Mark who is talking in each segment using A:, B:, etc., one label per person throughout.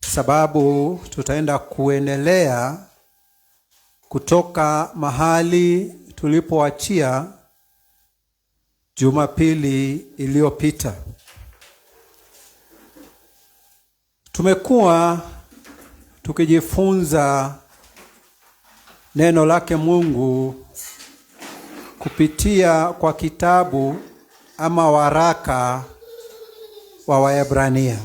A: sababu tutaenda kuendelea kutoka mahali tulipoachia Jumapili iliyopita. Tumekuwa tukijifunza neno lake Mungu kupitia kwa kitabu ama waraka wa Waebrania.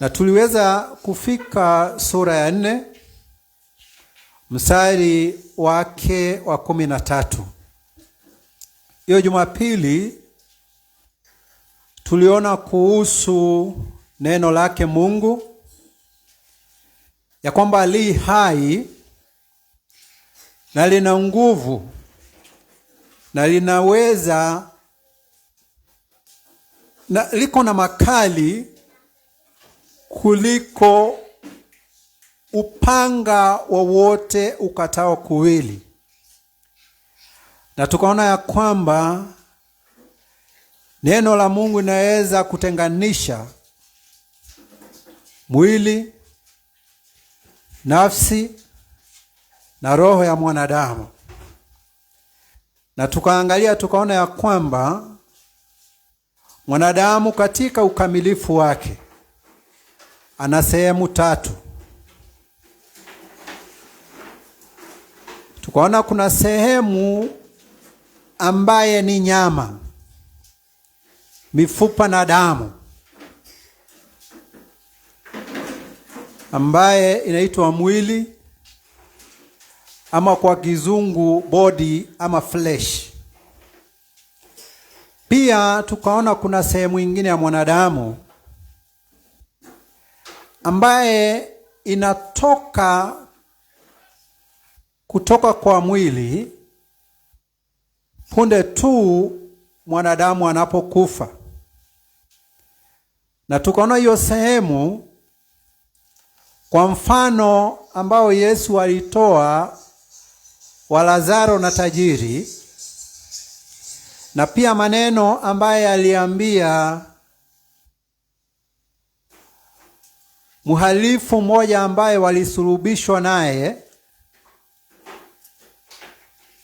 A: Na tuliweza kufika sura ya 4 mstari wake wa 13. Hiyo Jumapili tuliona kuhusu neno lake Mungu ya kwamba li hai na lina nguvu na linaweza na liko na makali kuliko upanga wowote ukatao kuwili. Na tukaona ya kwamba neno la Mungu linaweza kutenganisha mwili, nafsi na roho ya mwanadamu. Na tukaona ya kwamba mwanadamu katika ukamilifu wake ana sehemu 3. Tukaona kuna sehemu ambaye ni nyama, mifupa na damu, ambaye inaitwa mwili ama kwa kizungu body ama flesh. Pia tukaona kuna sehemu nyingine ya mwanadamu ambaye inatoka kutoka kwa mwili punde tu mwanadamu anapokufa. Na tukaona hiyo sehemu kwa mfano ambao Yesu alitoa wa Lazaro na tajiri, na pia maneno ambaye aliambia mhalifu mmoja ambaye walisulubishwa naye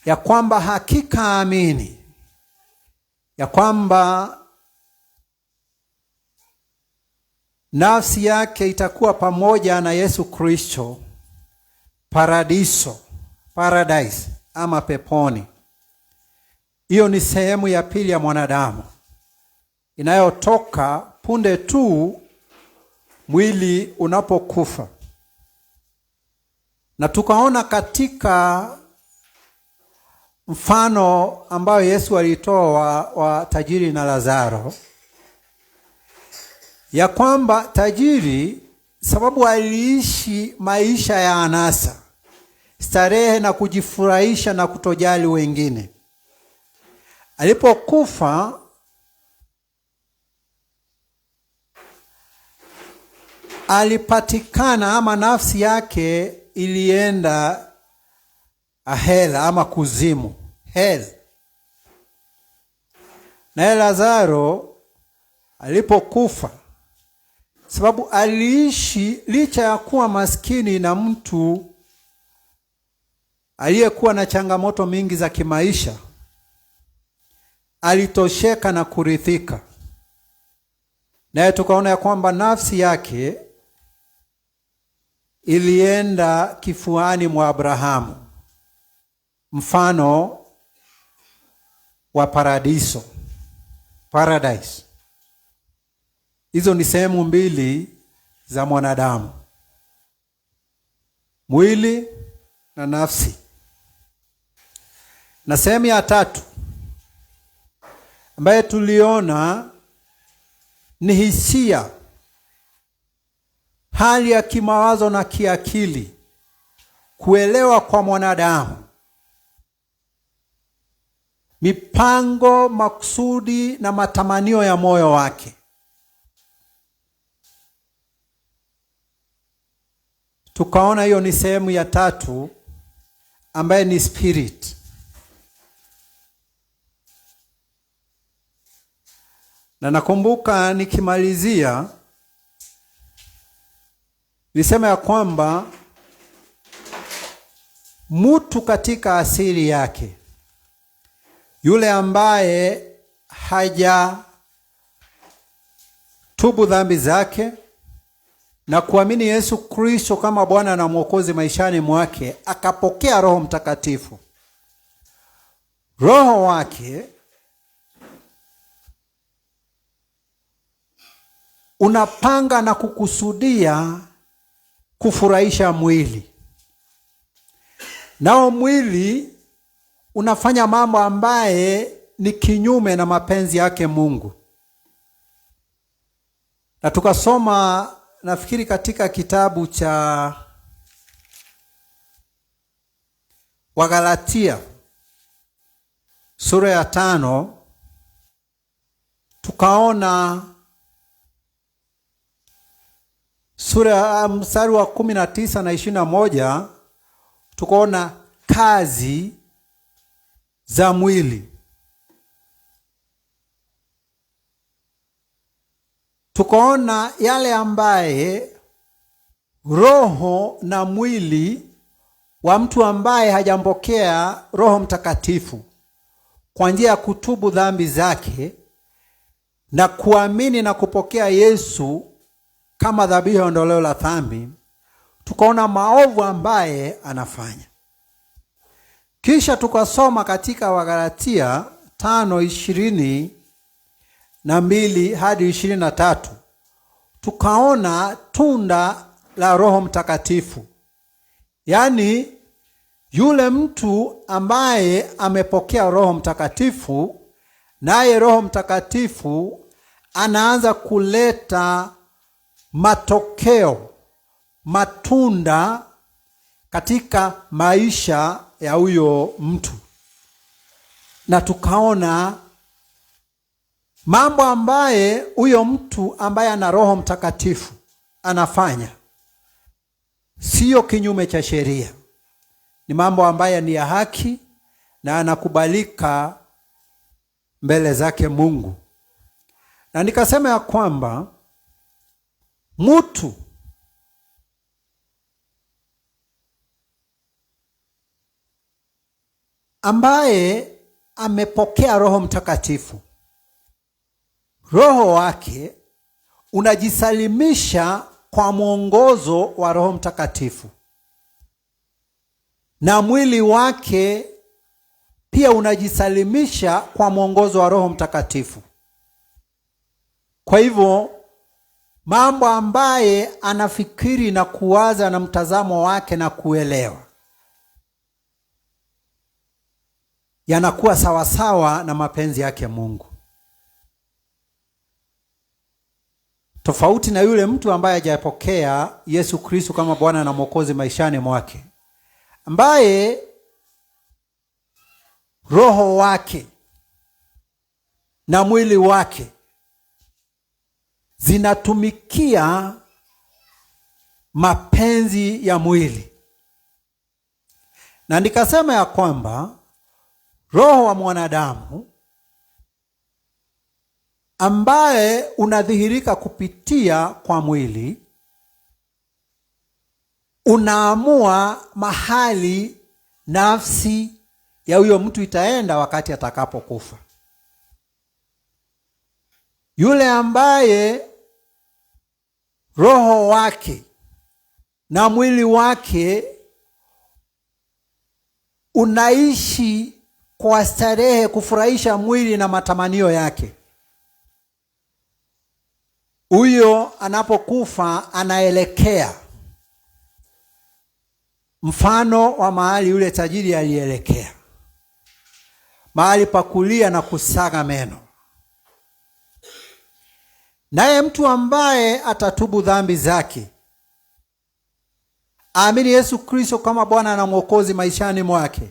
A: ya kwamba hakika amini ya kwamba nafsi yake itakuwa pamoja na Yesu Kristo paradise ama peponi. Hiyo ni sehemu ya pili ya mwanadamu inayotoka punde tu mwili unapokufa. Na tukaona katika mfano ambao Yesu alitoa wa tajiri na Lazaro ya kwamba tajiri, sababu aliishi maisha ya anasa, starehe na kujifurahisha na kutojali wengine, alipokufa alipatikana ama nafsi yake ilienda hell ama kuzimu, hell. Na Lazaro alipokufa, sababu aliishi licha ya kuwa maskini na mtu aliyekuwa na changamoto mingi za kimaisha, alitosheka na kurithika. Naye tukaona ya kwamba nafsi yake ilienda kifuani mwa Abrahamu, mfano wa paradise. Hizo ni sehemu 2 za mwanadamu, mwili na nafsi. Na sehemu ya 3 ambaye tuliona ni hisia, hali ya kimawazo na kiakili, kuelewa kwa mwanadamu, mipango, makusudi na matamanio ya moyo wake. Tukaona hiyo ni sehemu ya 3 ambaye ni spirit. Na nakumbuka nikimalizia nilisema ya kwamba mtu katika asili yake, yule ambaye haja tubu dhambi zake na kuamini Yesu Kristo kama Bwana na Mwokozi maishani mwake, akapokea Roho Mtakatifu, Roho wake unapanga na kukusudia kufurahisha mwili. Nao mwili unafanya mambo ambaye ni kinyume na mapenzi yake Mungu. Na tukasoma nafikiri katika kitabu cha Wagalatia sura ya 5, tukaona sura mstari wa 19 na 21, tukaona kazi za mwili. Tukaona yale ambaye roho na mwili wa mtu ambaye hajampokea Roho Mtakatifu kwa njia ya kutubu dhambi zake na kuamini na kupokea Yesu kama dhabihu ya ondoleo la dhambi, tukaona maovu ambaye anafanya. Kisha tukasoma katika Wagalatia 5:22 hadi 23, tukaona tunda la Roho Mtakatifu. Yaani yule mtu ambaye amepokea Roho Mtakatifu, naye Roho Mtakatifu anaanza kuleta matokeo, matunda katika maisha ya huyo mtu. Na tukaona mambo ambaye huyo mtu ambaye ana Roho Mtakatifu anafanya sio kinyume cha sheria, ni mambo ambaye ni ya haki na anakubalika mbele zake Mungu. Na nikasema ya kwamba mtu ambaye amepokea Roho Mtakatifu, roho wake unajisalimisha kwa mwongozo wa Roho Mtakatifu, na mwili wake pia unajisalimisha kwa mwongozo wa Roho Mtakatifu. Kwa hivyo mambo ambaye anafikiri na kuwaza na mtazamo wake na kuelewa yanakuwa sawasawa na mapenzi yake Mungu, tofauti na yule mtu ambaye hajapokea Yesu Kristo kama Bwana na Mwokozi maishani mwake, ambaye roho wake na mwili wake zinatumikia mapenzi ya mwili. Na nikasema ya kwamba roho wa mwanadamu ambaye unadhihirika kupitia kwa mwili unaamua mahali nafsi ya huyo mtu itaenda wakati atakapokufa. Yule ambaye roho wake na mwili wake unaishi kwa starehe kufurahisha mwili na matamanio yake, huyo anapokufa anaelekea mfano wa mahali yule tajiri alielekea, mahali pa kulia na kusaga meno. Naye mtu ambaye atatubu dhambi zake, aamini Yesu Kristo kama Bwana na Mwokozi maishani mwake,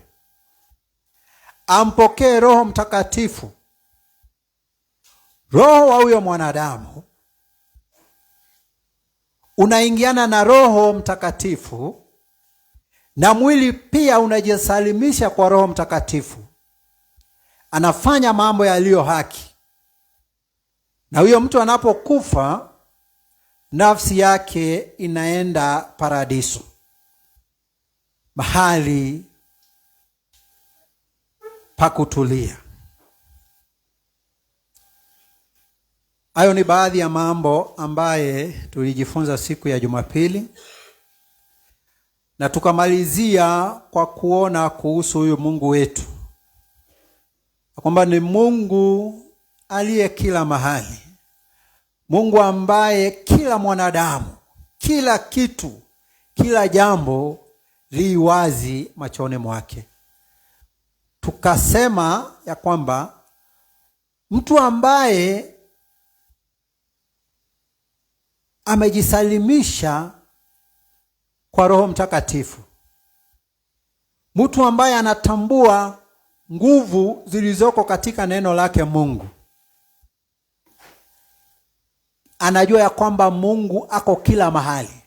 A: ampokee Roho Mtakatifu, roho wa huyo mwanadamu unaingiana na Roho Mtakatifu, na mwili pia unajisalimisha kwa Roho Mtakatifu. Anafanya mambo yaliyo haki Na huyo mtu anapokufa, nafsi yake inaenda paradiso, mahali pa kutulia. Hayo ni baadhi ya mambo ambaye tulijifunza siku ya Jumapili, na tukamalizia kwa kuona kuhusu huyu Mungu wetu, kwamba ni Mungu aliye kila mahali, Mungu ambaye kila mwanadamu, kila kitu, kila jambo li wazi machoni mwake. Tukasema ya kwamba mtu ambaye amejisalimisha kwa Roho Mtakatifu, mtu ambaye anatambua nguvu zilizoko katika neno lake Mungu, anajua ya kwamba Mungu ako kila mahali,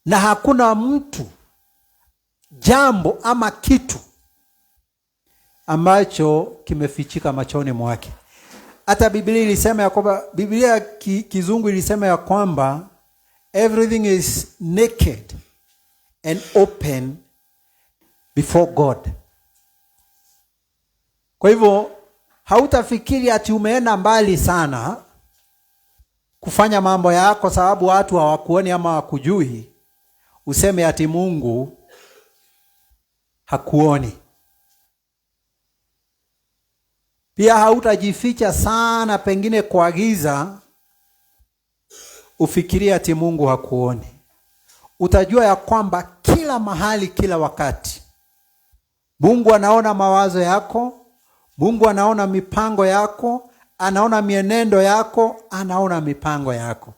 A: na hakuna mtu, jambo ama kitu ambacho kimefichika machoni mwake. Hata Biblia ilisema ya kwamba, Biblia kizungu ilisema ya kwamba everything is naked and open before God. Kwa hivyo hautafikiri ati umeenda mbali sana kufanya mambo yako sababu watu hawakuoni ama hawakujui, useme ati Mungu hakuoni. Pia hautajificha sana pengine kwa giza ufikirie ati Mungu hakuoni. Utajua ya kwamba kila mahali, kila wakati, Mungu anaona mawazo yako, Mungu anaona mipango yako, anaona mienendo yako, anaona mipango yako.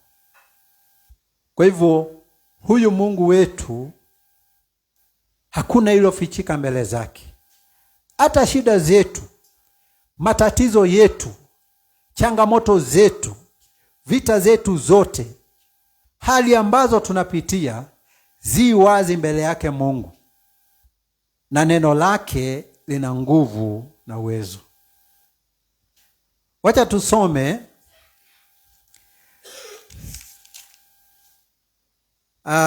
A: Kwa hivyo huyu Mungu wetu hakuna hilo fichika mbele zake. Hata shida zetu, matatizo yetu, changamoto zetu, vita zetu zote, hali ambazo tunapitia, zi wazi mbele yake Mungu, na neno lake lina nguvu na uwezo. Wacha tusome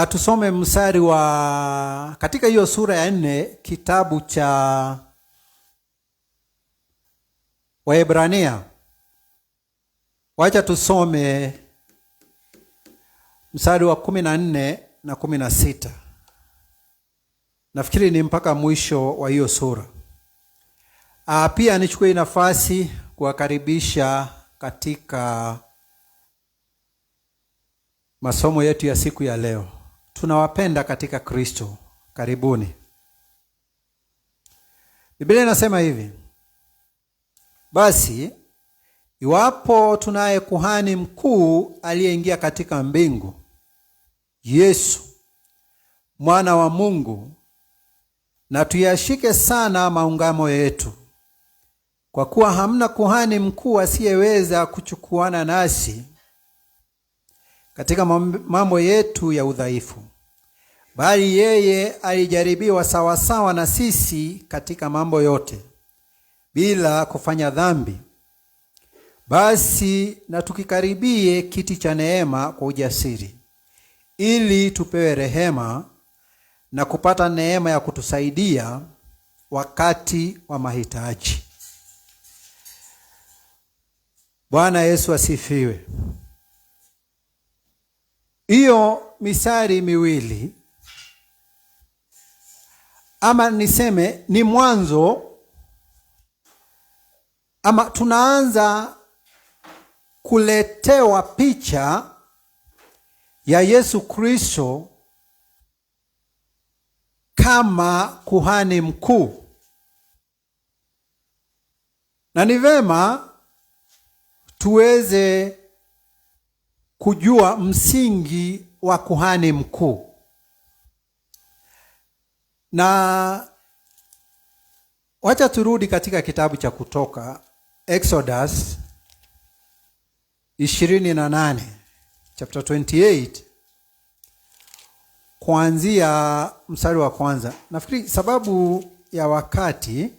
A: tusome mstari wa katika hiyo sura ya 4 kitabu cha Waebrania. Wacha tusome mstari wa 14 na 16. Nafikiri ni mpaka mwisho wa hiyo sura. Pia nichukue nafasi kuwakaribisha katika masomo yetu ya siku ya leo. Tunawapenda katika Kristo. Karibuni. Biblia inasema hivi: basi iwapo tunaye kuhani mkuu aliyeingia katika mbingu, Yesu mwana wa Mungu, na tuyashike sana maungamo yetu, kwa kuwa hamna kuhani mkuu asiyeweza kuchukuana nasi katika mambo yetu ya udhaifu, bali yeye alijaribiwa sawasawa na sisi katika mambo yote, bila kufanya dhambi. Basi na tukikaribie kiti cha neema kwa ujasiri, ili tupewe rehema na kupata neema ya kutusaidia wakati wa mahitaji. Bwana Yesu asifiwe. Hiyo misari miwili, ama niseme ni mwanzo, ama tunaanza kuletewa picha ya Yesu Kristo kama kuhani mkuu. Na ni vema tuweze kujua msingi wa kuhani mkuu. Na wacha turudi katika kitabu cha Kutoka, Exodus 28, chapter 28, kuanzia mstari wa kwanza. Nafikiri sababu ya wakati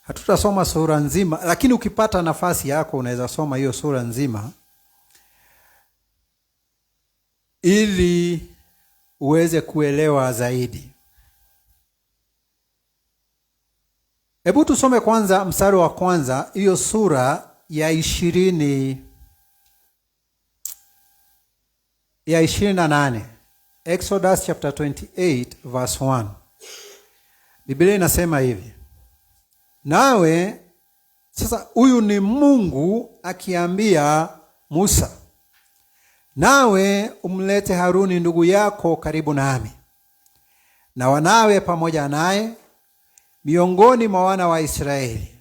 A: Hatutasoma sura nzima, lakini ukipata nafasi yako unaweza soma hiyo sura nzima ili uweze kuelewa zaidi. Hebu tusome kwanza mstari wa kwanza, hiyo sura ya 28. Exodus chapter 28 verse 1. Biblia inasema hivi. Nawe, sasa huyu ni Mungu akiambia Musa, nawe umlete Haruni ndugu yako karibu nami, na wanawe pamoja naye miongoni mwa wana wa Israeli,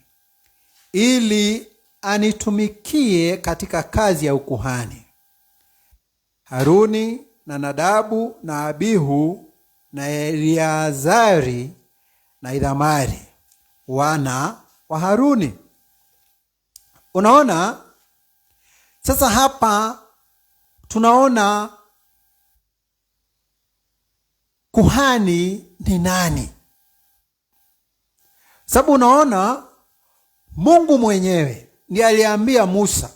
A: ili anitumikie katika kazi ya ukuhani. Haruni na Nadabu na Abihu na Eleazari na Ithamari, wana wa Haruni. Unaona? Sasa hapa tunaona kuhani ni nani? Sababu unaona Mungu mwenyewe ndiye aliambia Musa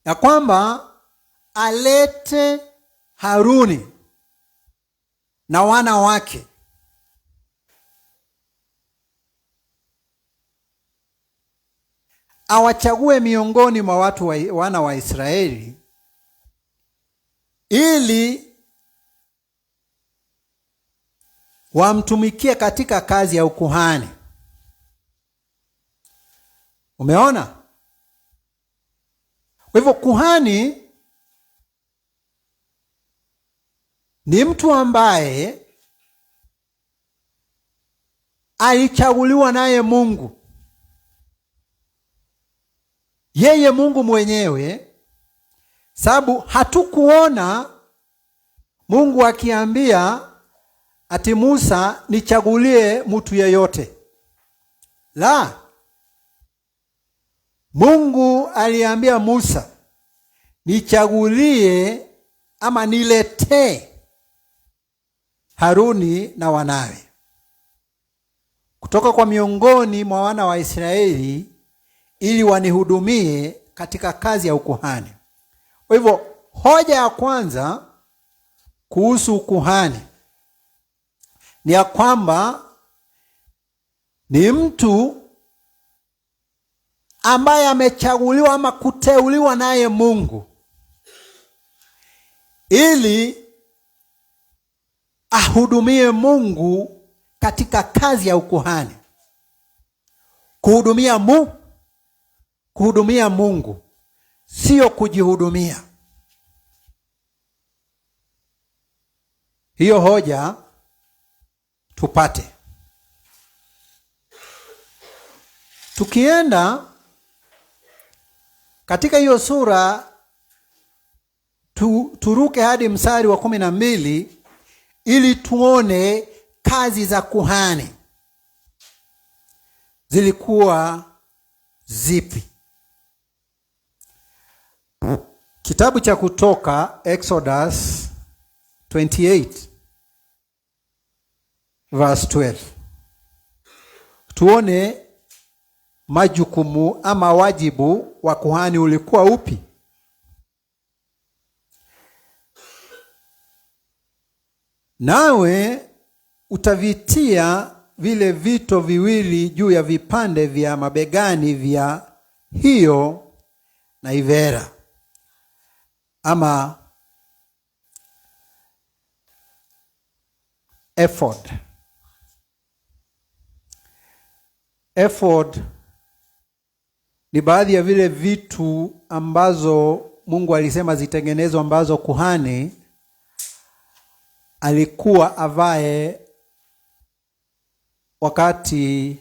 A: ya kwamba alete Haruni na wana wake awachague miongoni mwa wana wa Israeli ili wamtumikie katika kazi ya ukuhani. Umeona? Kwa hivyo kuhani ni mtu ambaye alichaguliwa naye Mungu. Yeye Mungu mwenyewe, sababu hatukuona Mungu akiambia ati Musa nichagulie mtu yeyote. La. Mungu aliambia Musa nichagulie ama niletee Haruni na wanawe kutoka kwa miongoni mwa wana wa Israeli ili wanihudumie katika kazi ya ukuhani. Kwa hivyo hoja ya kwanza kuhusu ukuhani ni ya kwamba ni mtu ambaye amechaguliwa ama kuteuliwa naye Mungu ili ahudumie Mungu katika kazi ya ukuhani. Kuhudumia Mungu, sio kujihudumia. Hiyo hoja tupate. Tukienda katika hiyo sura turuke hadi mstari wa 12 ili tuone kazi za kuhani zilikuwa zipi. Kitabu cha Kutoka, Exodus 28 verse 12. Tuone majukumu ama wajibu wa kuhani ulikuwa upi. Nawe utavitia vile vito viwili juu ya vipande vya mabegani vya hiyo naivera ama ephod. Ephod ni baadhi ya vile vitu ambazo Mungu alisema zitengenezwe, ambazo kuhani alikuwa avae wakati,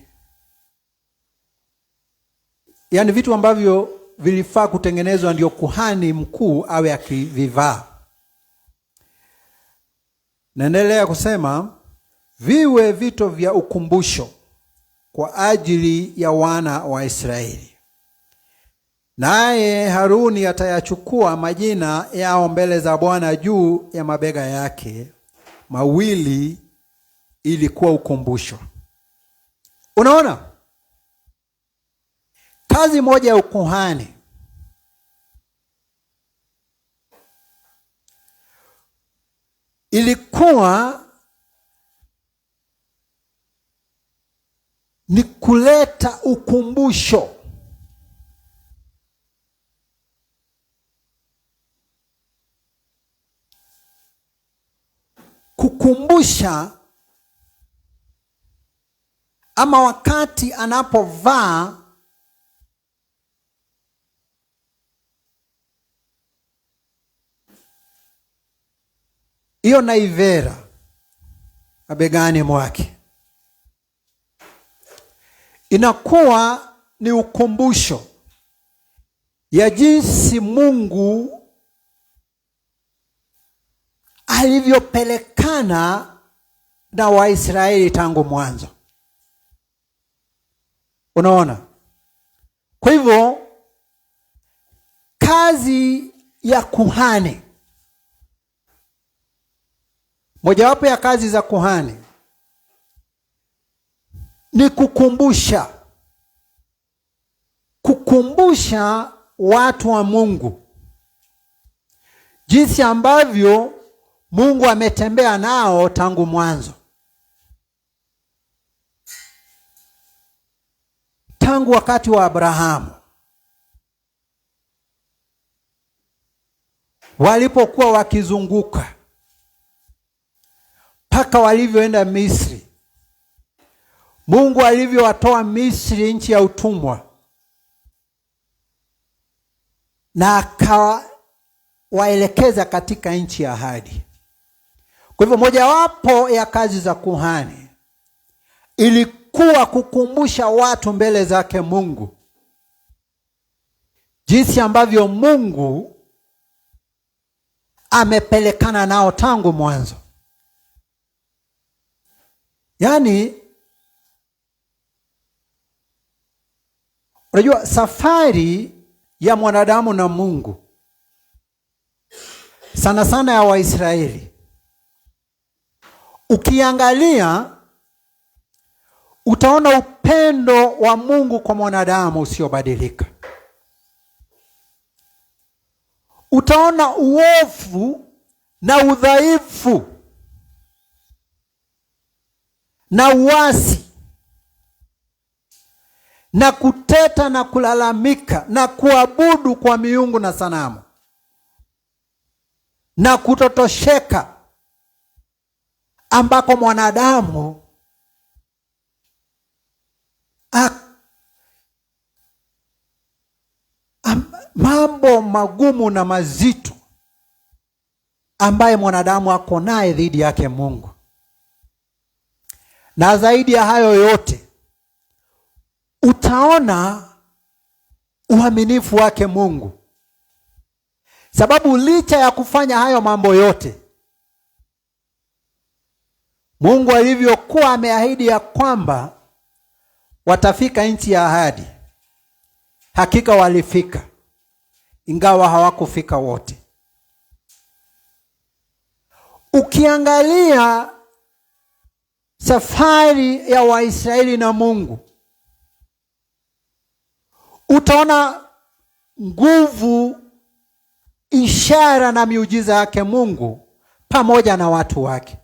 A: yani vitu ambavyo vilifaa kutengenezwa ndio kuhani mkuu awe akivivaa. Naendelea kusema viwe vito vya ukumbusho kwa ajili ya wana wa Israeli. Naye Haruni atayachukua majina yao mbele za Bwana juu ya mabega yake mawili ili kuwa ukumbusho. Unaona? Kazi moja ya ukuhani ilikuwa ni kuleta ukumbusho. Kukumbusha, ama wakati anapovaa hiyo naivera mabegani mwake, inakuwa ni ukumbusho ya jinsi Mungu alivyopelekana na Waisraeli tangu mwanzo. Unaona? Kwa hivyo kazi ya kuhani, mojawapo ya kazi za kuhani ni kukumbusha watu wa Mungu jinsi ambavyo Mungu ametembea nao tangu mwanzo. Tangu wakati wa Abrahamu, walipokuwa wakizunguka mpaka walivyoenda Misri, Mungu alivyowatoa Misri, nchi ya utumwa, na akawaelekeza katika nchi ya ahadi. Kwa hivyo mojawapo ya kazi za kuhani ilikuwa kukumbusha watu mbele zake Mungu jinsi ambavyo Mungu amepelekana nao tangu mwanzo. Yaani, unajua safari ya mwanadamu na Mungu, sana sana ya Waisraeli, ukiangalia utaona upendo wa Mungu kwa mwanadamu usiobadilika. Utaona uovu na udhaifu na uasi na kuteta na kulalamika na kuabudu kwa miungu na sanamu na kutotosheka ambako mwanadamu mambo magumu na mazito ambaye mwanadamu ako naye dhidi yake Mungu. Na zaidi ya hayo yote, utaona uaminifu wake Mungu, sababu licha ya kufanya hayo mambo yote, Mungu alivyokuwa ameahidi ya kwamba watafika nchi ya ahadi, hakika walifika, ingawa hawakufika wote. Ukiangalia safari ya Waisraeli na Mungu, utaona nguvu, ishara na miujiza yake Mungu pamoja na watu wake.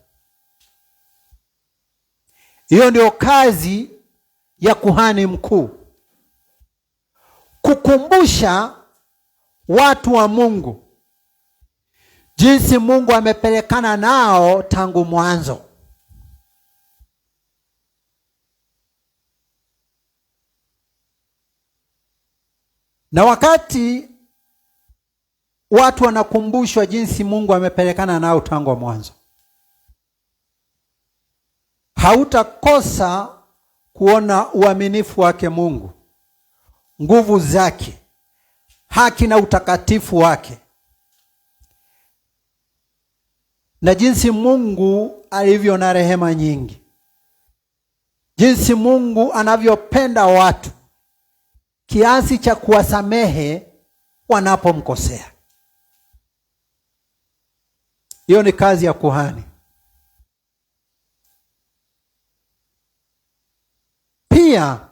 A: Hiyo ndio kazi ya kuhani mkuu, kukumbusha watu wa Mungu jinsi Mungu amepelekana nao tangu mwanzo. Na wakati watu wanakumbushwa jinsi Mungu amepelekana nao tangu mwanzo, hautakosa kuona uaminifu wake Mungu, nguvu zake, haki na utakatifu wake, na jinsi Mungu alivyo na rehema nyingi, jinsi Mungu anavyopenda watu kiasi cha kuwasamehe wanapomkosea. Hiyo ni kazi ya kuhani. Pia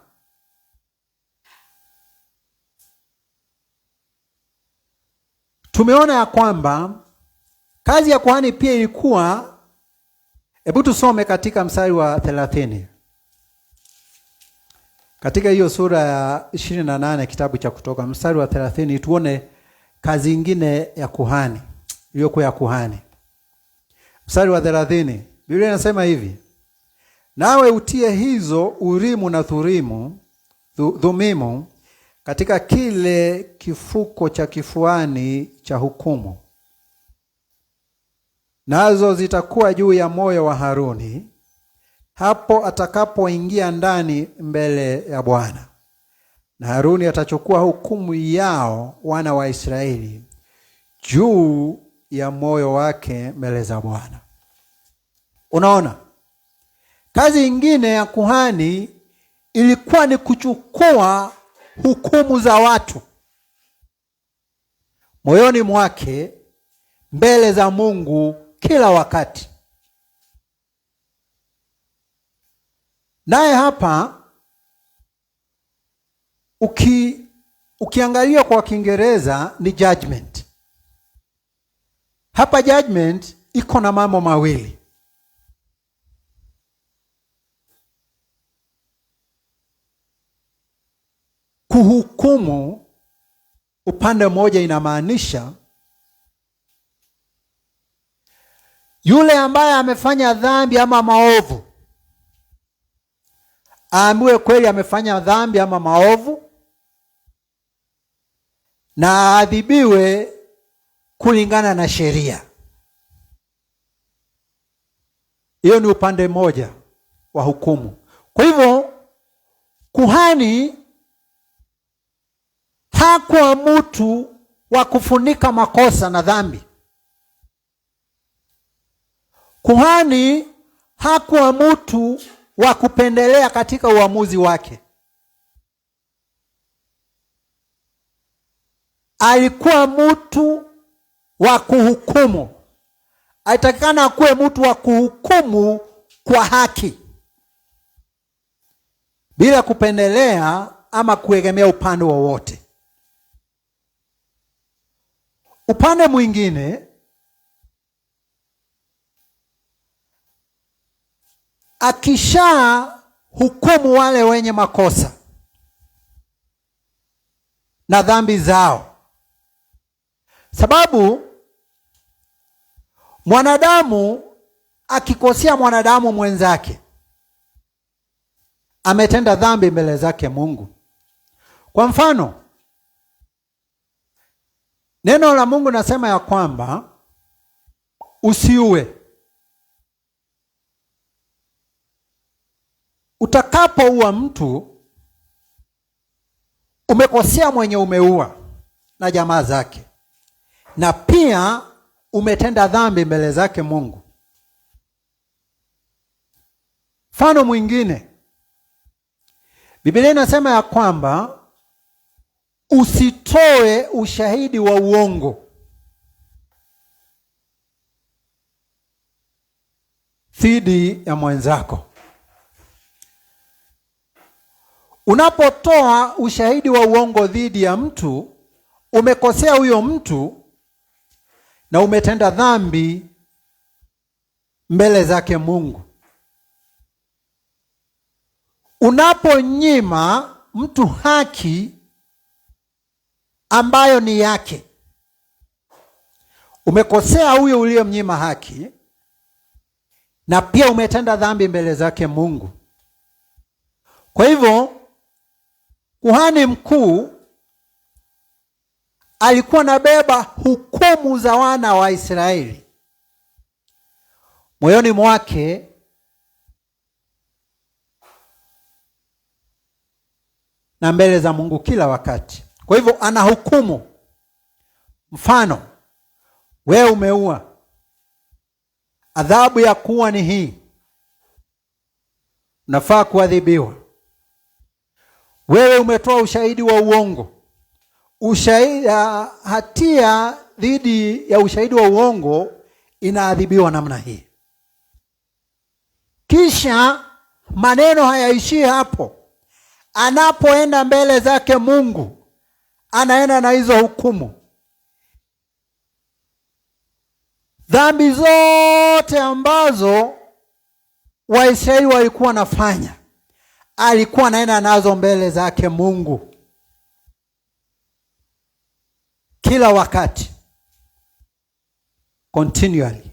A: tumeona ya kwamba kazi ya kuhani pia ilikuwa, hebu tusome katika mstari wa 30. Katika hiyo sura ya 28 kitabu cha Kutoka, mstari wa 30, tuone kazi nyingine ya kuhani, iliyokuwa ya kuhani. Mstari wa 30, Biblia inasema hivi: nawe utie hizo Urimu na Thumimu katika kile kifuko cha kifuani cha hukumu, nazo zitakuwa juu ya moyo wa Haruni hapo atakapoingia ndani mbele ya Bwana, na Haruni atachukua hukumu yao wana wa Israeli juu ya moyo wake mbele za Bwana. Unaona, kazi nyingine ya kuhani ilikuwa ni kuchukua hukumu za watu moyoni mwake mbele za Mungu kila wakati. Naye hapa ukiangalia kwa Kiingereza ni judgment. Hapa judgment iko na mambo mawili. Kuhukumu upande mmoja inamaanisha yule ambaye amefanya dhambi ama maovu aambiwe kweli amefanya dhambi ama maovu na aadhibiwe kulingana na sheria. Hiyo ni upande mmoja wa hukumu. Kwa hivyo kuhani hakuwa mtu wa kufunika makosa na dhambi. Kuhani hakuwa mtu wa kupendelea katika uamuzi wake. Alikuwa mtu wa kuhukumu. Alitakikana kuwe mtu wa kuhukumu kwa haki, bila kupendelea ama kuegemea upande wowote. Upande mwingine, akisha hukumu wale wenye makosa na dhambi zao, sababu mwanadamu akikosea mwanadamu mwenzake ametenda dhambi mbele zake Mungu. Kwa mfano, neno la Mungu nasema ya kwamba usiue. Utakapoua mtu, umekosea mwenye umeua na jamaa zake, na pia umetenda dhambi mbele zake Mungu. Mfano mwingine, Biblia inasema ya kwamba usitoe ushahidi wa uongo dhidi ya mwenzako. Unapotoa ushahidi wa uongo dhidi ya mtu, umekosea huyo mtu na umetenda dhambi mbele zake Mungu. Unaponyima mtu haki ambayo ni yake, umekosea huyo uliyemnyima haki na pia umetenda dhambi mbele zake Mungu. Kwa hivyo kuhani mkuu alikuwa nabeba hukumu za wana wa Israeli moyoni mwake na mbele za Mungu kila wakati. Kwa hivyo anahukumu. Mfano, wewe umeua, adhabu ya kuua ni hii, unafaa kuadhibiwa. Wewe umetoa ushahidi wa uongo, ushahidi hatia dhidi ya ushahidi wa uongo inaadhibiwa namna hii. Kisha maneno hayaishi hapo. Anapoenda mbele zake Mungu, anaenda na hizo hukumu. Dhambi zote ambazo Waisraeli walikuwa wanafanya, alikuwa anaenda nazo mbele zake Mungu kila wakati, continually.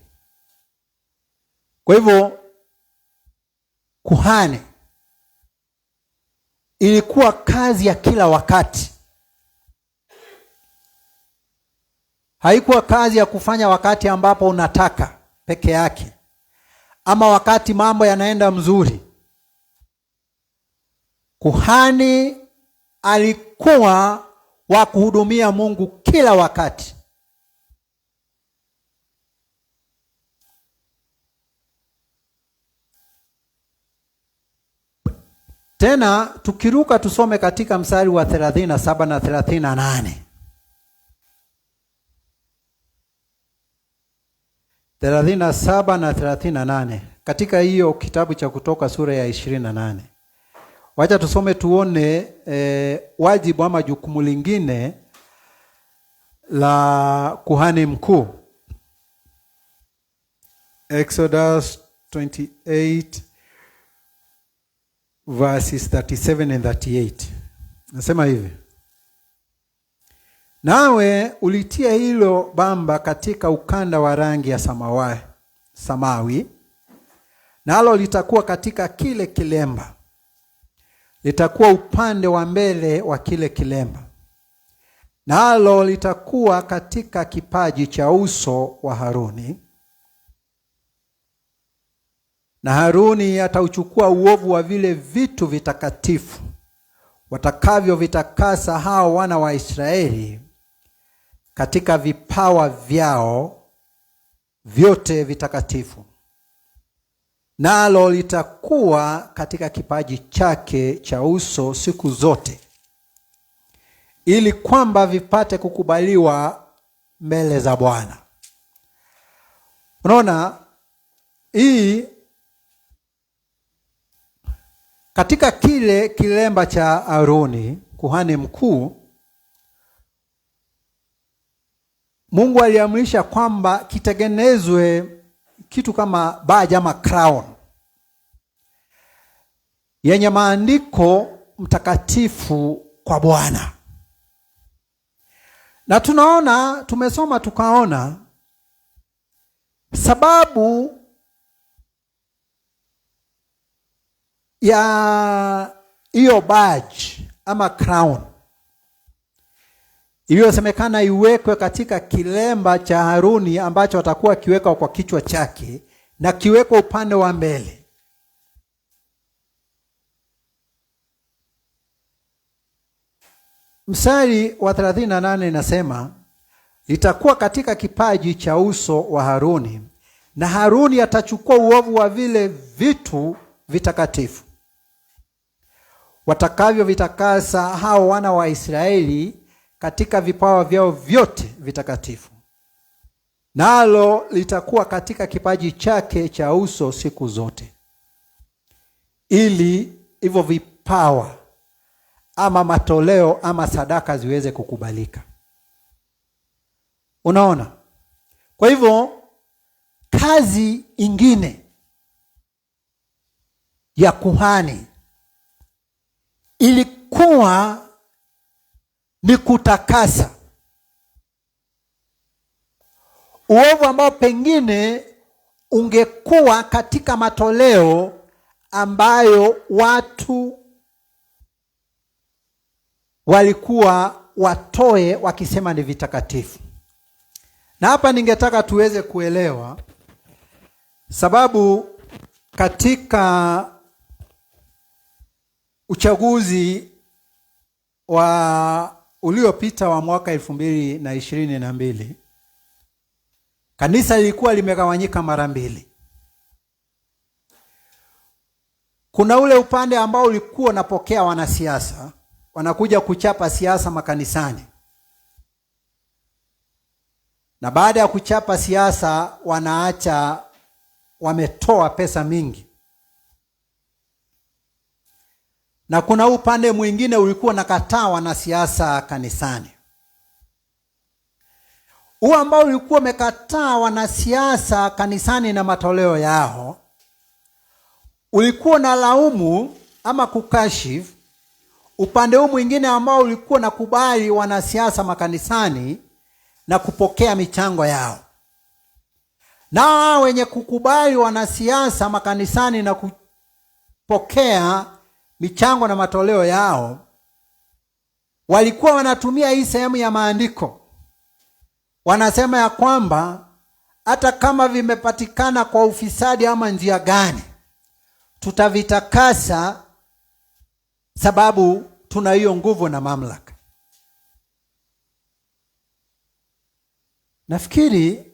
A: Kwa hivyo kuhani ilikuwa kazi ya kila wakati. Haikuwa kazi ya kufanya wakati ambapo unataka peke yake, ama wakati mambo yanaenda mzuri. Kuhani alikuwa wa kuhudumia Mungu kila wakati. Tena tukiruka tusome katika mstari wa 37 na 38. 37 na 38 katika hiyo kitabu cha Kutoka sura ya 28. Wacha tusome tuone wajibu ama jukumu lingine la kuhani mkuu. Exodus 28 verses 37 and 38. Nasema hivi: nawe ulitia hilo bamba katika ukanda wa rangi ya samawi, nalo litakuwa katika kile kilemba. Litakuwa upande wa mbele wa kile kilemba, nalo litakuwa katika kipaji cha uso wa Haruni. Na Haruni atauchukua uovu wa vile vitu vitakatifu watakavyo vitakasa hao wana wa Israeli katika vipawa vyao vyote vitakatifu, nalo litakuwa katika kipaji chake cha uso siku zote, ili kwamba vipate kukubaliwa mbele za Bwana. Unaona, hii katika kile kilemba cha Aroni kuhani mkuu, Mungu aliamrisha kwamba kitengenezwe kitu kama baji ama crown yenye maandiko mtakatifu kwa Bwana. Na tunaona, tumesoma tukaona sababu ya hiyo badge ama crown iliyosemekana iwekwe katika kilemba cha Haruni ambacho atakuwa kiweka kwa kichwa chake na kiwekwa upande wa mbele. Mstari wa 38 inasema litakuwa katika kipaji cha uso wa Haruni, na Haruni atachukua uovu wa vile vitu vitakatifu watakavyo vitakasa hao wana wa Israeli katika vipawa vyao vyote vitakatifu, nalo litakuwa katika kipaji chake cha uso siku zote, ili hivyo vipawa ama matoleo ama sadaka ziweze kukubalika. Unaona? Kwa hivyo kazi ingine ya kuhani ilikuwa ni kutakasa uovu ambao pengine ungekuwa katika matoleo ambayo watu walikuwa watoe wakisema ni vitakatifu. Na hapa ningetaka tuweze kuelewa sababu katika uchaguzi wa uliopita wa mwaka 2022 kanisa lilikuwa limegawanyika mara mbili. Kuna ule upande ambao ulikuwa unapokea wanasiasa wanakuja kuchapa siasa makanisani, na baada ya kuchapa siasa wanaacha wametoa pesa mingi. Na kuna upande mwingine ulikuwa nakataa wanasiasa kanisani. huu ambao ulikuwa umekataa wanasiasa kanisani na matoleo yao, ulikuwa na laumu ama kukashifu upande huu mwingine ambao ulikuwa na kubali wanasiasa makanisani na kupokea michango yao. Na wenye kukubali wanasiasa makanisani na kupokea michango na matoleo yao, walikuwa wanatumia hii sehemu ya maandiko. Wanasema ya kwamba hata kama vimepatikana kwa ufisadi ama njia gani, tutavitakasa sababu tuna hiyo nguvu na mamlaka. Nafikiri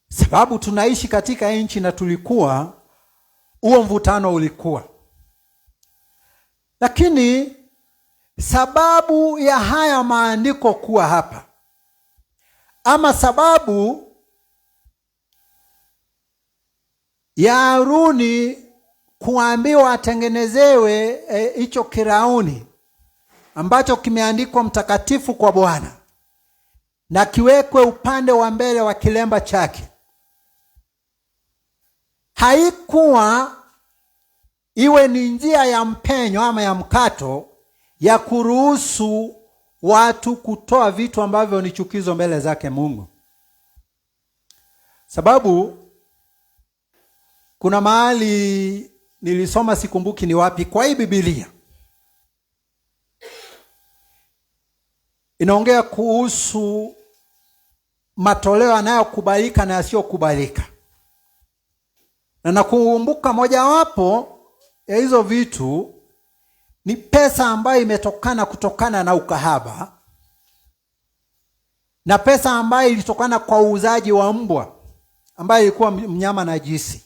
A: sababu tunaishi katika nchi na tulikuwa, huo mvutano ulikuwa. Lakini sababu ya haya maandiko kuwa hapa, ama sababu ya Haruni kuambiwa atengenezewe hicho kirauni ambacho kimeandikwa mtakatifu kwa Bwana na kiwekwe upande wa mbele wa kilemba chake, haikuwa iwe ni njia ya mpenyo ama ya mkato ya kuruhusu watu kutoa vitu ambavyo ni chukizo mbele zake Mungu. Sababu kuna mahali nilisoma, sikumbuki ni wapi, kwa hii Biblia inaongea kuhusu matoleo yanayokubalika na yasiyokubalika. Na nakumbuka mojawapo ya hizo vitu ni pesa ambayo kutokana na ukahaba, na pesa ambayo ilitokana kwa uuzaji wa mbwa ambayo ilikuwa mnyama najisi,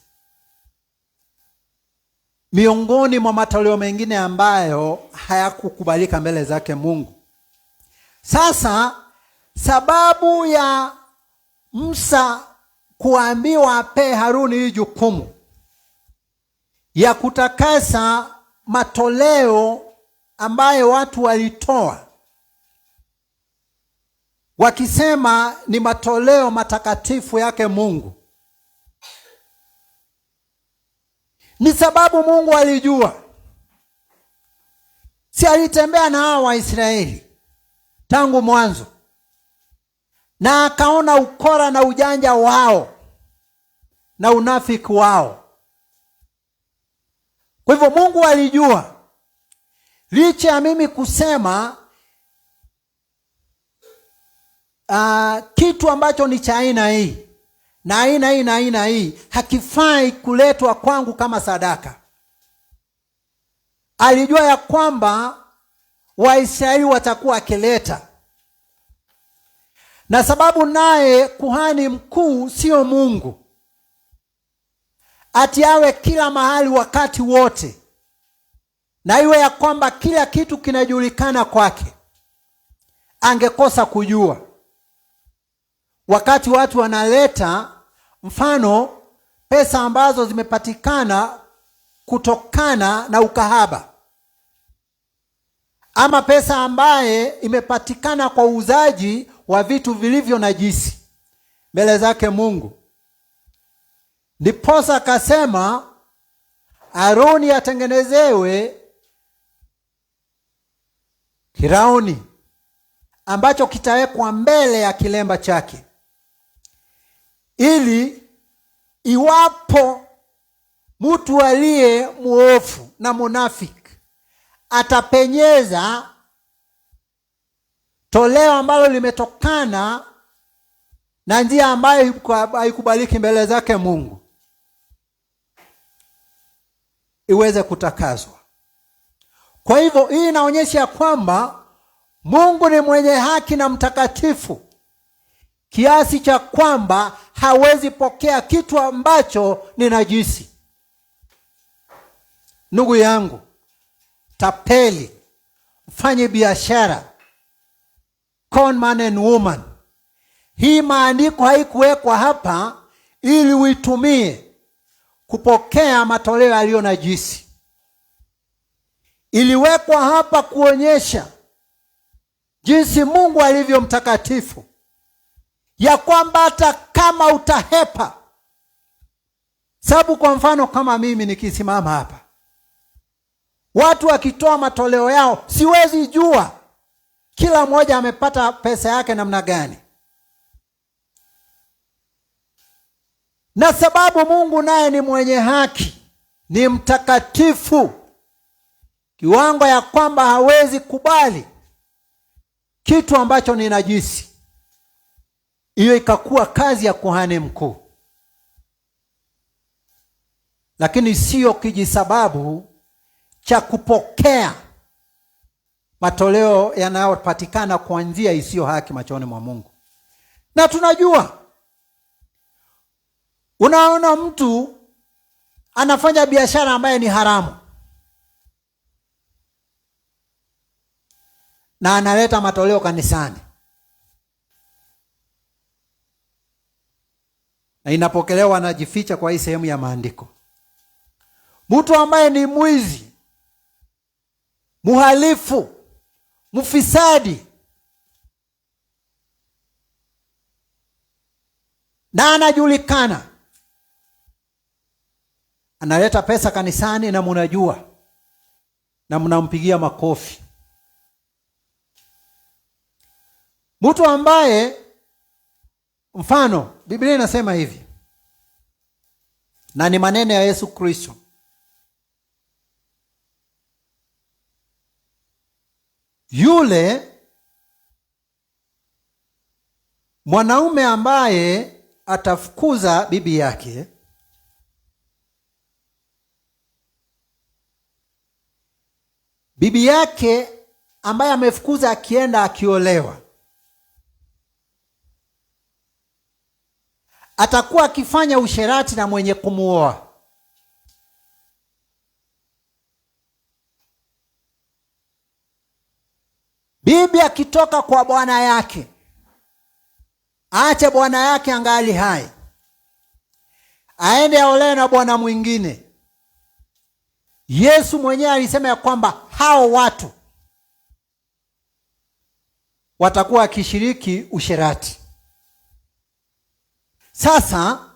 A: miongoni mwa matoleo mengine ambayo hayakukubalika mbele zake Mungu. Sasa sababu ya Musa kuambiwa ape Haruni hii jukumu ya kutakasa matoleo ambayo watu walitoa wakisema ni matoleo matakatifu yake Mungu, ni sababu Mungu alijua. Si alitembea na hao Waisraeli tangu mwanzo na akaona ukora na ujanja wao na unafiki wao. Kwa hivyo Mungu alijua, licha ya mimi kusema kitu ambacho ni cha aina hii na aina hii na aina hii hakifai kuletwa kwangu kama sadaka, alijua ya kwamba Waisraeli watakuwa akileta. Na sababu naye kuhani mkuu sio Mungu ati awe kila mahali wakati wote, na iwe ya kwamba kila kitu kinajulikana kwake, angekosa kujua. Wakati watu wanaleta mfano pesa ambazo zimepatikana kutokana na ukahaba, ama pesa ambaye imepatikana kwa uuzaji wa vitu vilivyo najisi mbele zake Mungu, ndiposa akasema Haruni atengenezewe kirauni ambacho kitawekwa mbele ya kilemba chake, ili iwapo mtu aliye muofu na munafiki atapenyeza toleo ambalo limetokana na njia ambayo haikubaliki mbele zake Mungu, iweze kutakazwa. Kwa hivyo hii inaonyesha kwamba Mungu ni mwenye haki na mtakatifu, kiasi cha kwamba hawezi pokea kitu ambacho ni najisi. Ndugu yangu, tapeli, mfanye biashara, con man and woman, hii maandiko haikuwekwa hapa ili uitumie kupokea matoleo yaliyo najisi. Iliwekwa hapa kuonyesha jinsi Mungu alivyo mtakatifu, ya kwamba hata kama utahepa. Sababu kwa mfano kama mimi nikisimama hapa, watu wakitoa matoleo yao, siwezi jua kila mmoja amepata pesa yake namna gani. Na sababu Mungu naye ni mwenye haki, ni mtakatifu, kiwango ya kwamba hawezi kubali kitu ambacho ni najisi. Hiyo ikakuwa kazi ya kuhani mkuu. Lakini sio kijisababu cha kupokea matoleo yanayopatikana kwa njia isiyo haki machoni mwa Mungu. Na tunajua, unaona mtu anafanya biashara ambaye ni haramu na analeta matoleo kanisani, na inapokelewa, anajificha kwa hii sehemu ya maandiko. Mtu ambaye ni mwizi, muhalifu, mfisadi, na anajulikana, analeta pesa kanisani na mnajua, na mnampigia makofi. Mtu ambaye, mfano, Biblia inasema hivi, na ni maneno ya Yesu Kristo, yule mwanaume ambaye atafukuza bibi yake, bibi yake ambaye amefukuza akienda akiolewa, atakuwa akifanya usherati na mwenye kumuoa. Bibi akitoka kwa bwana yake, aache bwana yake angali hai, aende aolewe na bwana mwingine. Yesu mwenyewe alisema ya kwamba hao watu watakuwa wakishiriki usherati. Sasa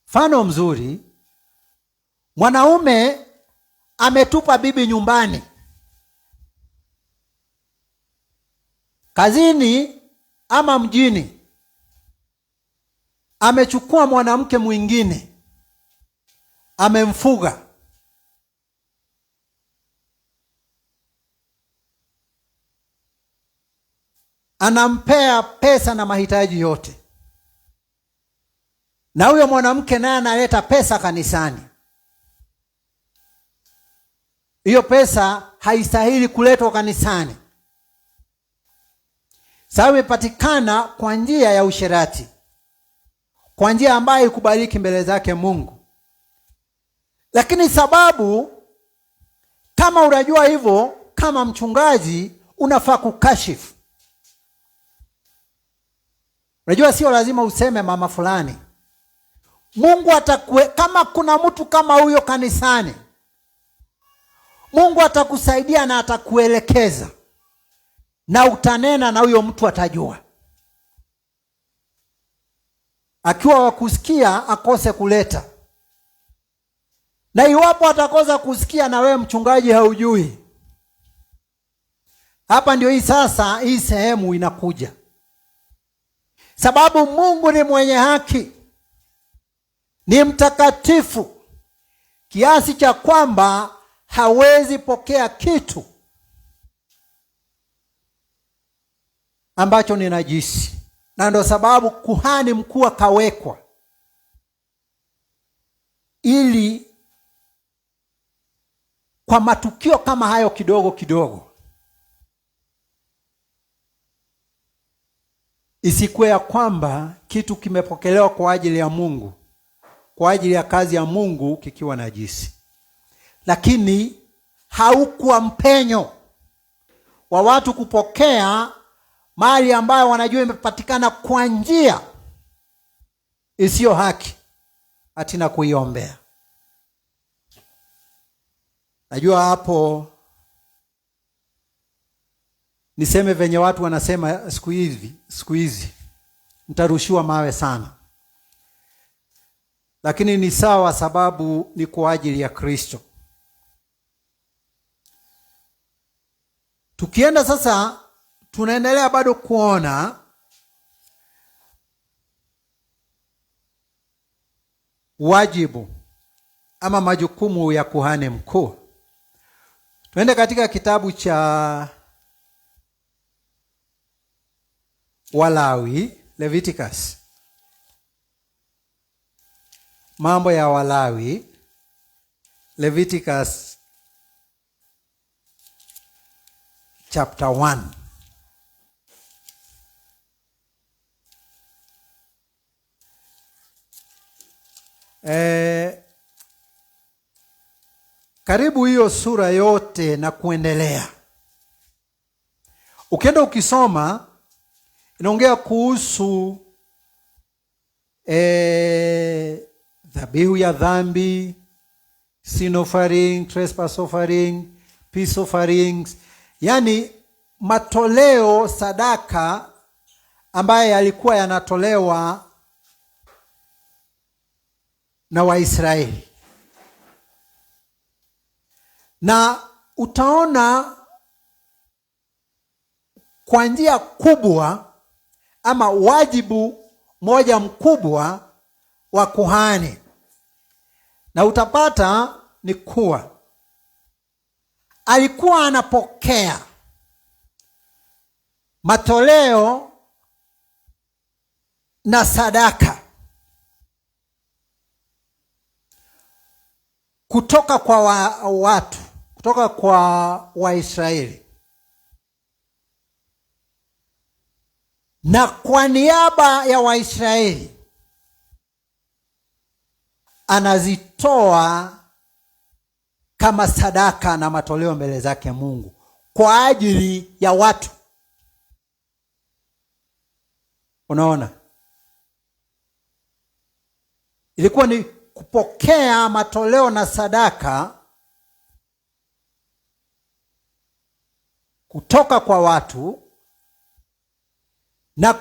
A: mfano mzuri, mwanaume ametupa bibi nyumbani, kazini ama mjini, amechukua mwanamke mwingine, amemfuga. Anampea pesa na mahitaji yote, na huyo mwanamke naye analeta pesa kanisani. Hiyo pesa haistahili kuletwa kanisani, sababu imepatikana kwa njia ya usherati, kwa njia ambayo ikubaliki mbele zake Mungu. Lakini sababu, kama unajua hivyo, kama mchungaji unafaa kukashifu. Unajua sio lazima useme mama fulani. Mungu kama kuna mtu kama huyo kanisani, Mungu atakusaidia na atakuelekeza, na utanena na huyo mtu atajua. Akiwa wakusikia akose kuleta, na iwapo atakosa kusikia na wewe mchungaji haujui, hapa ndio hii sehemu inakuja. Sababu Mungu ni mwenye haki, ni mtakatifu, kiasi cha kwamba hawezi pokea kitu ambacho ni najisi. Na ndio sababu kuhani mkuu akawekwa, ili kwa matukio kama hayo kidogo kidogo, isikuwe ya kwamba kitu kimepokelewa kwa ajili ya Mungu, kwa ajili ya kazi ya Mungu, kikiwa najisi. Lakini haukuwa mpenyo wa watu kupokea mali ambayo wanajua imepatikana kwa njia isiyo haki, hatina kuiombea. Najua hapo niseme venye watu wanasema siku hizi nitarushiwa mawe sana, lakini ni sawa, sababu ni kwa ajili ya Kristo. Tukienda sasa, tunaendelea bado kuona wajibu ama majukumu ya kuhani mkuu. Tuende katika kitabu cha Walawi, Leviticus. Mambo ya Walawi, Leviticus chapter 1. Karibu hiyo sura yote na kuendelea. Ukienda ukisoma, inaongea kuhusu dhabihu ya dhambi, sin offering, trespass offering, peace offerings, yani matoleo, sadaka ambaye yalikuwa yanatolewa na Waisraeli. Na utaona kwa njia kubwa ama wajibu moja mkubwa wa kuhani, na utapata ni kuwa alikuwa anapokea matoleo na sadaka kutoka kwa watu, kutoka kwa Waisraeli, na kwa niaba ya Waisraeli anazitoa kama sadaka na matoleo mbele zake Mungu kwa ajili ya watu. Unaona, ilikuwa ni kupokea matoleo na sadaka kutoka kwa watu na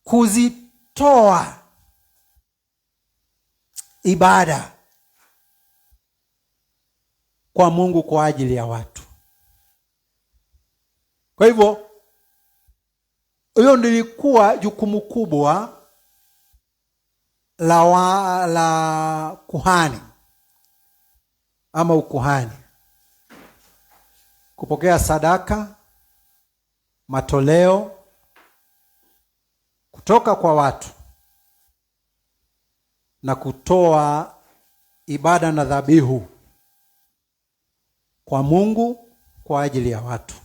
A: kuzitoa ibada kwa Mungu kwa ajili ya watu. Kwa hivyo hiyo ndilikuwa jukumu kubwa la kuhani ama ukuhani, kupokea sadaka, matoleo kutoka kwa watu na kutoa ibada na dhabihu kwa Mungu kwa ajili ya watu.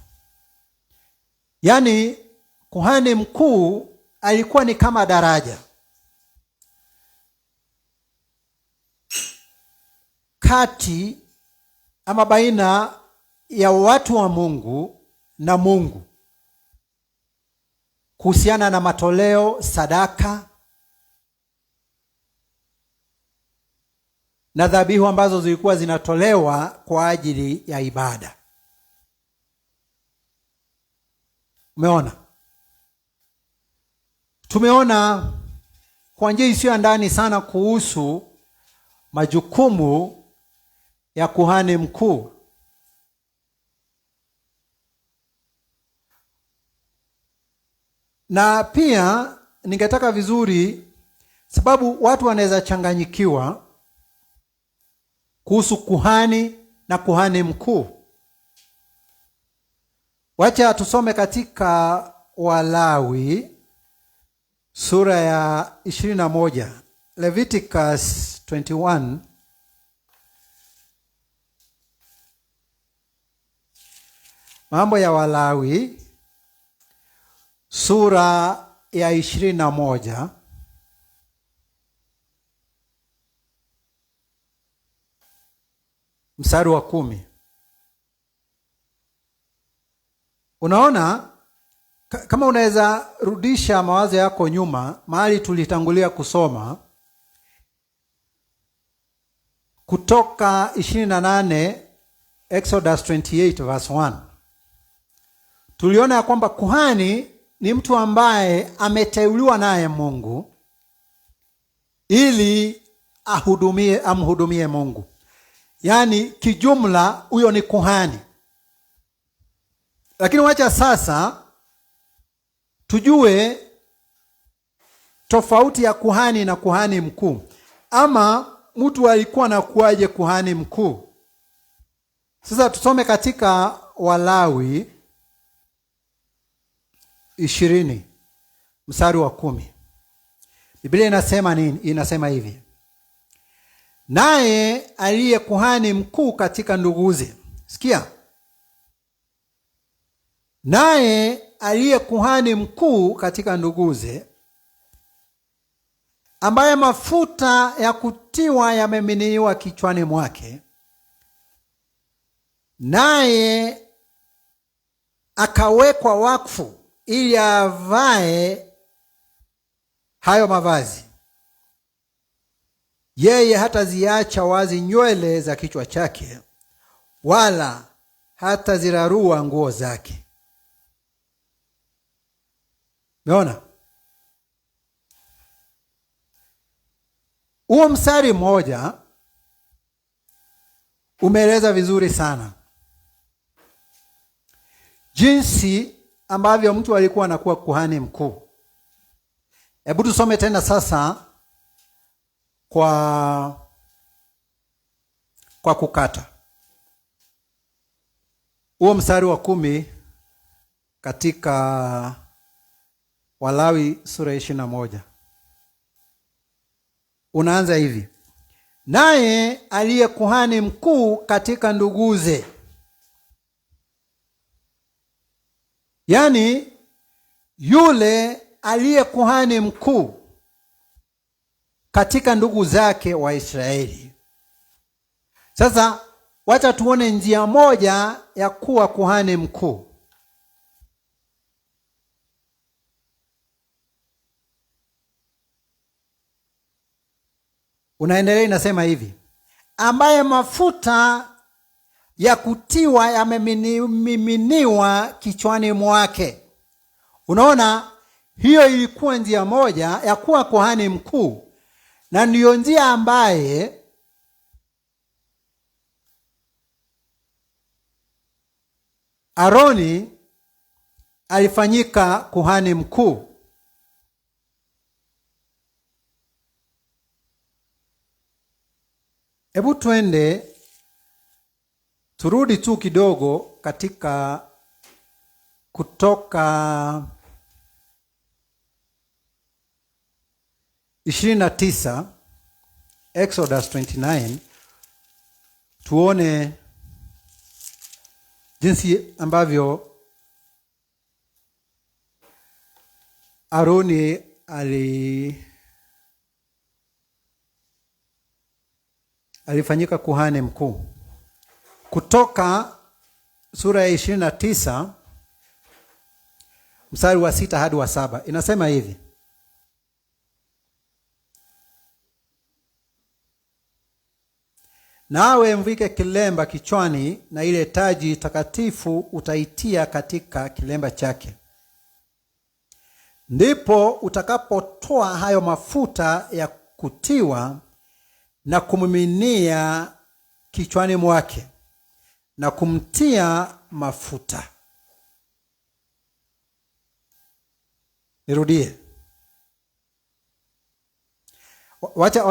A: Yaani kuhani mkuu alikuwa ni kama daraja kati ama baina ya watu wa Mungu na Mungu kuhusiana na matoleo, sadaka na dhabihu ambazo zilikuwa zinatolewa kwa ajili ya ibada. Umeona? Tumeona kwa njia isiyo ya ndani sana kuhusu majukumu ya kuhani mkuu. Na pia ningetaka vizuri, sababu watu wanaweza changanyikiwa kuhusu kuhani na kuhani mkuu. Wacha tusome katika Walawi sura ya 21, Leviticus 21. Mambo ya Walawi sura ya 21 mstari wa 10. Unaona, kama unaweza rudisha mawazo yako nyuma mahali tulitangulia kusoma Kutoka 28 Exodus 28 verse 1. Tuliona ya kwamba kuhani ni mtu ambaye ameteuliwa naye Mungu ili amhudumie Mungu. Yaani kijumla huyo ni kuhani. Lakini wacha sasa tujue tofauti ya kuhani na kuhani mkuu. Ama mtu alikuwa na kuwaje kuhani mkuu? Sasa tusome katika Walawi 20 mstari wa 10. Biblia inasema nini? Inasema hivi: naye aliye kuhani mkuu katika nduguze. Sikia. Naye aliye kuhani mkuu katika nduguze, ambaye mafuta ya kutiwa yamemiminiwa kichwani mwake, naye akawekwa wakfu ili avae hayo mavazi, yeye hataziacha wazi nywele za kichwa chake, wala hatazirarua nguo zake. Umeona? Huo mstari mmoja umeeleza vizuri sana jinsi ambavyo mtu alikuwa anakuwa kuhani mkuu. Hebu tusome tena sasa kwa kukata. Huo mstari wa 10 katika Walawi sura 21. Unaanza hivi: naye aliye kuhani mkuu katika nduguze. Yaani yule aliye kuhani mkuu katika ndugu zake wa Israeli. Sasa wacha tuone njia moja ya kuwa kuhani mkuu. Unaendelea, inasema hivi: ambaye mafuta ya kutiwa yamemiminiwa kichwani mwake. Unaona, hiyo ilikuwa njia moja ya kuwa kuhani mkuu, na ndiyo njia ambaye Aroni alifanyika kuhani mkuu. Hebu turudi tu kidogo katika Kutoka 29, Exodus 29, tuone jinsi ambavyo Aroni alifanyika kuhani mkuu. Kutoka sura ya 29 mstari wa 6 hadi wa 7 inasema hivi: nawe mvike kilemba kichwani, na ile taji takatifu utaitia katika kilemba chake. Ndipo utakapotoa hayo mafuta ya kutiwa na kumiminia kichwani mwake na kumtia mafuta. Nirudie. Wacha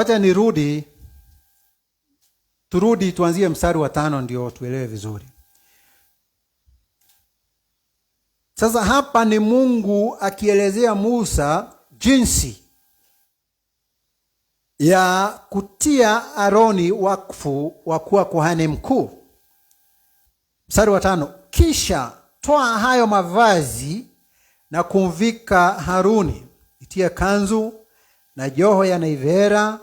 A: turudi tuanzie mstari wa 5 ndio tuelewe vizuri. Sasa hapa ni Mungu akielezea Musa jinsi ya kutia Aroni wakfu wa kuwa kuhani mkuu. Mstari wa 5: kisha toa hayo mavazi na kumvika Haruni, itia kanzu na joho ya naivera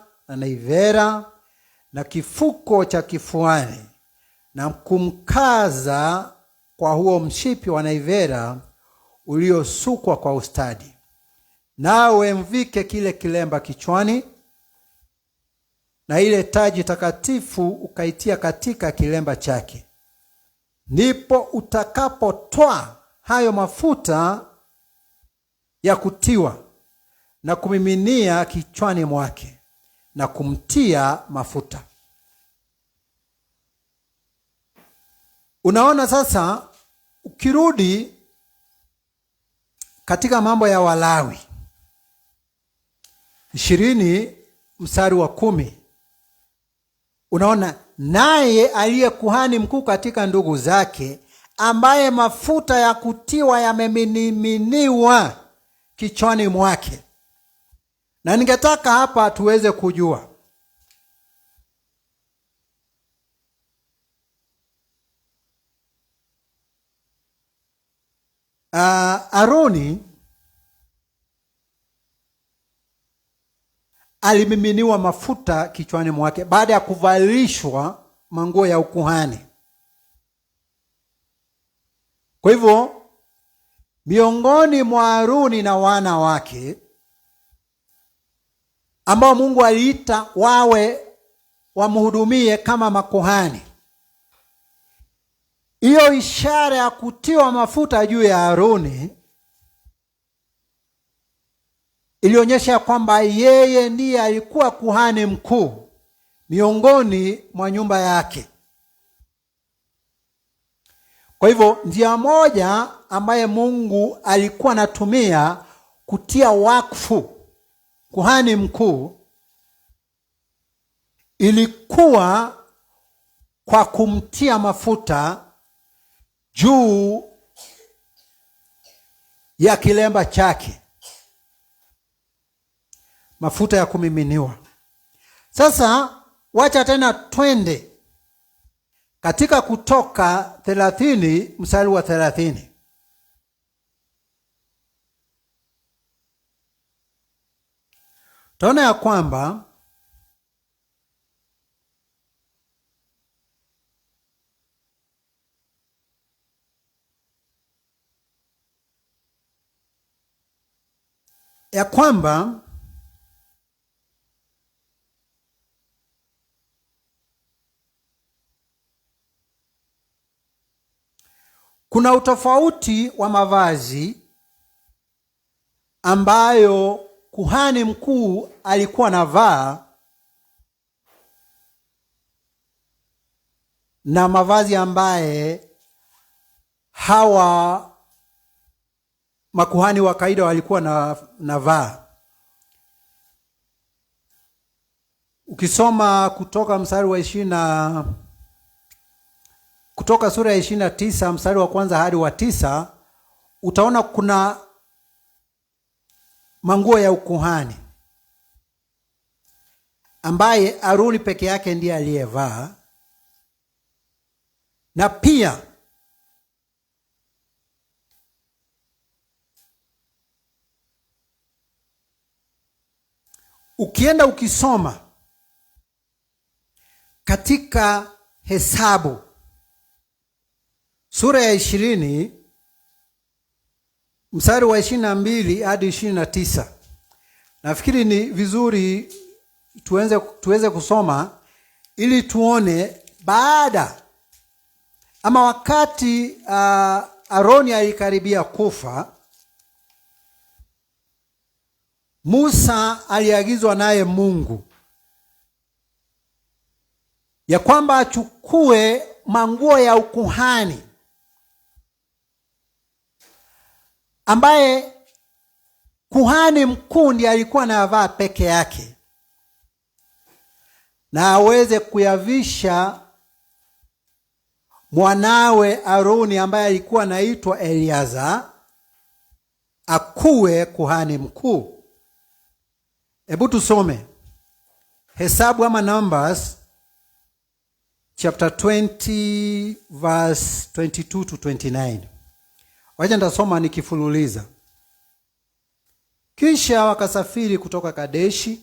A: na kifuko cha kifuani, na kumkaza kwa huo mshipi wa naivera uliosukwa kwa ustadi. Nawe mvike kile kilemba kichwani, na ile taji takatifu ukaitia katika kilemba chake. ndipo utakapotoa hayo mafuta ya kutiwa na kumiminia kichwani mwake na kumtia mafuta. Unaona sasa, ukirudi katika Mambo ya Walawi 20:10, unaona, naye aliye kuhani mkuu katika ndugu zake, ambaye mafuta ya kutiwa yamemiminiwa kichwani mwake. Na ningetaka hapa tuweze kujua Aroni alimiminiwa mafuta kichwani mwake baada ya kuvalishwa manguo ya ukuhani. Kwa hivyo miongoni mwa Aroni na wana wake ambao Mungu aliita wawe wamhudumie kama makuhani, hiyo ishara ya kutiwa mafuta juu ya Aroni ilionyesha kwamba yeye ndiye alikuwa kuhani mkuu miongoni mwa nyumba yake. Kwa hivyo njia moja ambaye Mungu alikuwa anatumia kutia wakfu kuhani mkuu ilikuwa kwa kumtia mafuta juu ya kilemba chake, mafuta ya kumiminiwa. Sasa wacha tena twende katika Kutoka 30:30. Tunaona ya kwamba kuna utofauti wa mavazi ambayo kuhani mkuu alikuwa anavaa na mavazi ambaye hawa makuhani wa kawaida walikuwa navaa. Ukisoma Kutoka Kutoka sura ya 29 mstari wa kwanza hadi wa 9, utaona kuna manguo ya ukuhani ambaye Aroni peke yake ndiye aliyevaa, na pia ukienda ukisoma katika Hesabu sura ya 20 mstari wa 22 hadi 29, nafikiri ni vizuri tuweze kusoma ili tuone baada ama wakati Aroni alikaribia kufa, Musa aliagizwa naye Mungu ya kwamba achukue manguo ya ukuhani ambaye kuhani mkuu ndiye alikuwa anavaa peke yake, na aweze kuyavisha mwanawe Aroni ambaye alikuwa anaitwa Eliaza akuwe kuhani mkuu. Hebu tusome Hesabu ama Numbers chapter 20 verse 22 to 29. Wacha nitasoma nikifululiza. Kisha wakasafiri kutoka Kadeshi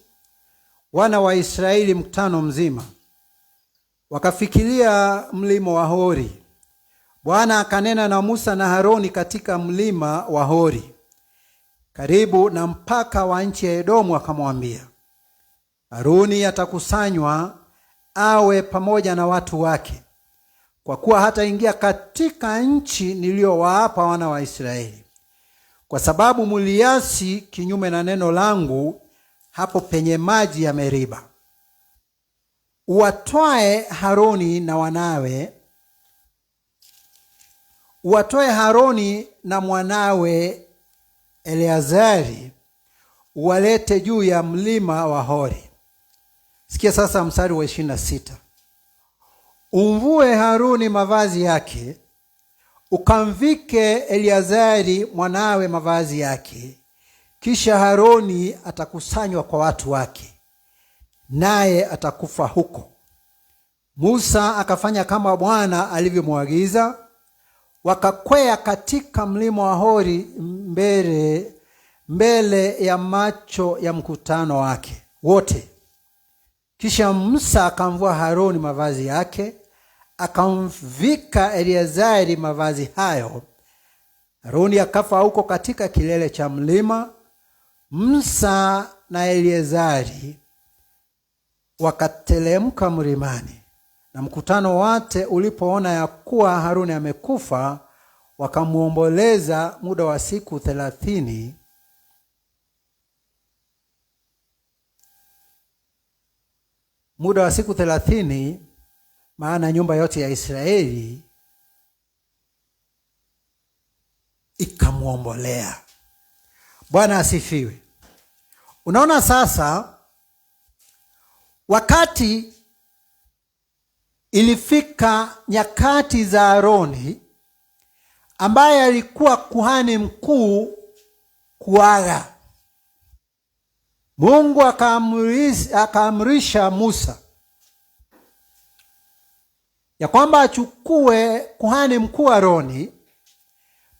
A: wana wa Israeli mkutano mzima, wakafikiria mlima wa Hori. Bwana akanena na Musa na Haroni katika mlima wa Hori karibu na mpaka wa nchi ya Edomu, akamwambia, Haroni atakusanywa awe pamoja na watu wake kwa kuwa hataingia katika nchi niliyowapa wana wa Israeli, kwa sababu mliasi kinyume na neno langu hapo penye maji ya Meriba. Uwatoe Haroni na mwanawe Eleazari, uwalete juu ya mlima wa Hori. Sikia sasa mstari wa 26. Umvue Haruni mavazi yake, ukamvike Eleazari mwanawe mavazi yake, kisha Haroni atakusanywa kwa watu wake, naye atakufa huko. Musa akafanya kama Bwana alivyomwagiza. Wakakwea katika mlima wa Hori mbele ya macho ya mkutano wake wote. Kisha Musa akamvua Haroni mavazi yake, akamvika Eleazari mavazi hayo. Haroni akafa huko katika kilele cha mlima. Musa na Eleazari wakatelemka mlimani, na mkutano wote ulipoona ya kuwa Haroni amekufa, wakamuomboleza muda wa siku 30. Muda wa siku 30, maana nyumba yote ya Israeli ikamuombolea. Bwana asifiwe. Unaona sasa, wakati ilifika nyakati za Haroni ambaye alikuwa kuhani mkuu kuaga, Mungu akaamrisha Musa ya kwamba achukue kuhani mkuu Haroni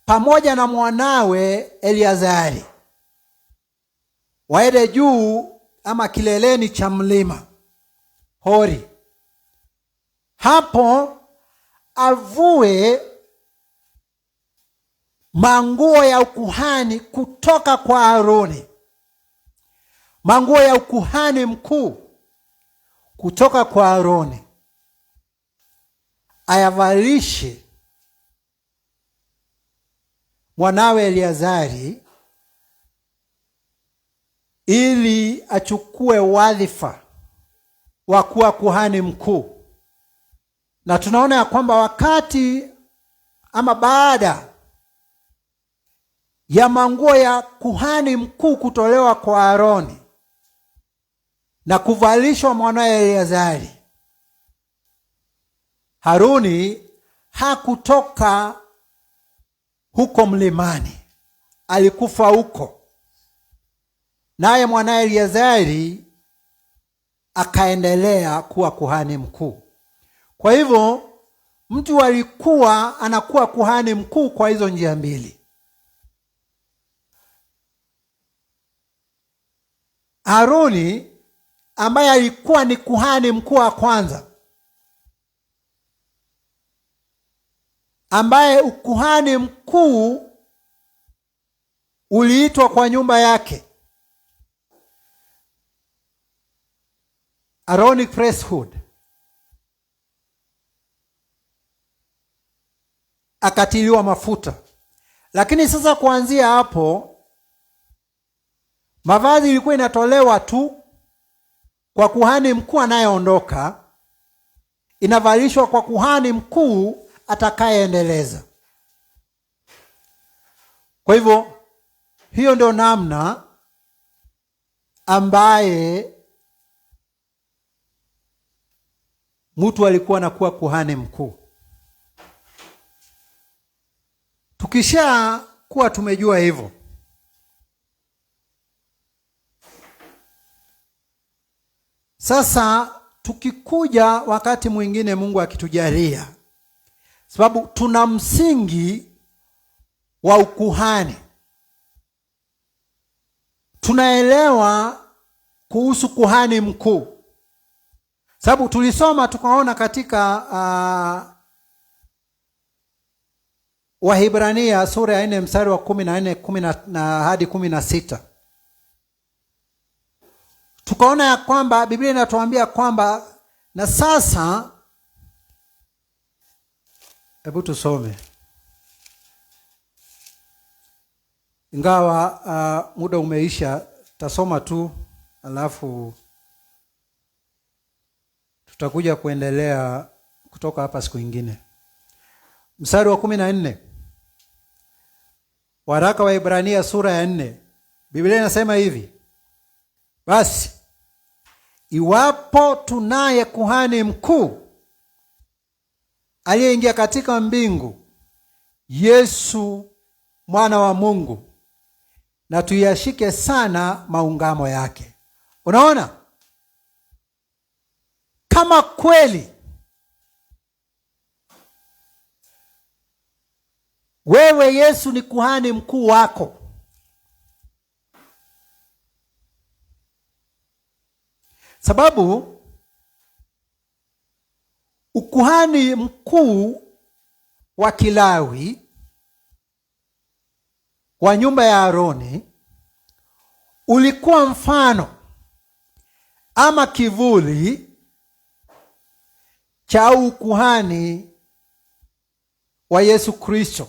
A: pamoja na mwanawe Eleazari, waende juu ama kileleni cha mlima Hori. Hapo avue manguo ya ukuhani kutoka kwa Haroni, manguo ya ukuhani mkuu kutoka kwa Haroni, ayavalishe mwanawe Eleazari ili achukue wadhifa wa kuwa kuhani mkuu. Na tunaona ya kwamba wakati ama baada ya manguo ya kuhani mkuu kutolewa kwa Haroni na kuvalishwa mwanawe Eleazari, Haruni hakutoka huko mlimani, alikufa huko, naye mwanawe Eleazari akaendelea kuwa kuhani mkuu. Kwa hivyo mtu alikuwa anakuwa kuhani mkuu kwa hizo njia mbili. Haruni ambaye alikuwa ni kuhani mkuu wa kwanza, ambaye ukuhani mkuu uliitwa kwa nyumba yake, Aaronic priesthood, akatiliwa mafuta. Lakini sasa kuanzia hapo, mavazi ilikuwa inatolewa tu kwa kuhani mkuu anayeondoka, inavalishwa kwa kuhani mkuu atakayeendeleza. Kwa hivyo hiyo ndio namna ambaye mtu alikuwa anakuwa kuhani mkuu. Tukisha kuwa tumejua hivyo, sasa tukikuja wakati mwingine Mungu akitujalia, sababu tuna msingi wa ukuhani, tunaelewa kuhusu kuhani mkuu. Sababu tulisoma tukaona katika Wahibrania sura ya 4 mstari wa 14 hadi 16. Tukaona ya kwamba Biblia inatuambia kwamba na sasa Hebu tusome. Ingawa muda umeisha, tasoma tu alafu tutakuja kuendelea kutoka hapa siku nyingine. Mstari wa 14. Waraka wa Ibrania sura ya 4. Biblia inasema hivi: basi iwapo tunaye kuhani mkuu aliyeingia katika mbingu, Yesu mwana wa Mungu, na tuyashike sana maungamo yake. Unaona? Kama kweli wewe Yesu ni kuhani mkuu wako, sababu ukuhani mkuu wa Kilawi wa nyumba ya Aroni ulikuwa mfano ama kivuli cha ukuhani wa Yesu Kristo,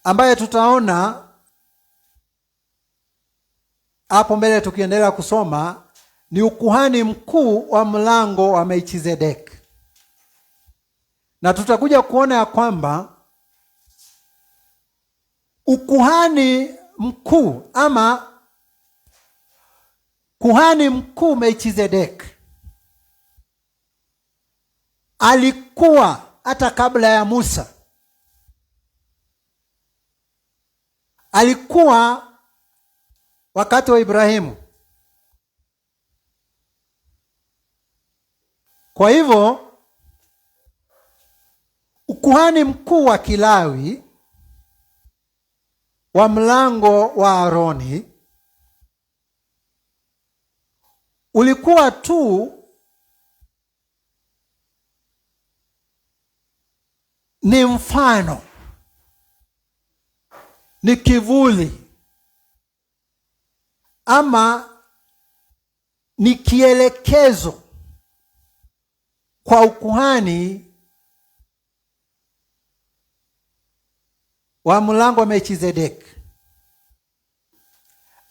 A: ambaye tutaona hapo mbele tukiendelea kusoma ni ukuhani mkuu wa mlango wa Melkizedeki. Na tutakuja kuona ya kwamba ukuhani mkuu ama kuhani mkuu Melkizedeki alikuwa hata kabla ya Musa. Alikuwa wakati wa Ibrahimu. Kwa hivyo ukuhani mkuu wa Kilawi wa mlango wa Aroni ulikuwa tu ni mfano, ni kivuli ama ni kielekezo kwa ukuhani wa mlango wa Melkizedeki,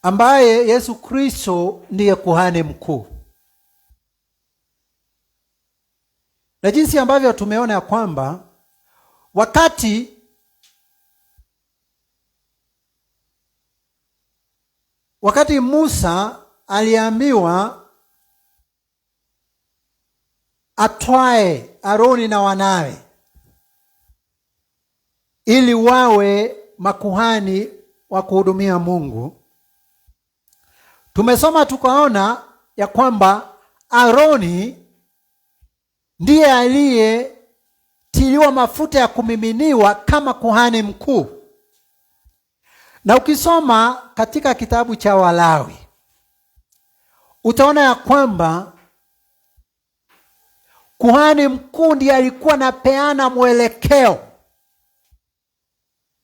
A: ambaye Yesu Kristo ndiye kuhani mkuu. Na jinsi ambavyo tumeona ya kwamba wakati Musa aliambiwa atwae Aroni na wanawe ili wawe makuhani wa kuhudumia Mungu, tumesoma tukaona ya kwamba Aroni ndiye aliyetiliwa mafuta ya kumiminiwa kama kuhani mkuu. Na ukisoma katika kitabu cha Walawi utaona ya kwamba kuhani mkuu ndiye alikuwa anapeana mwelekeo,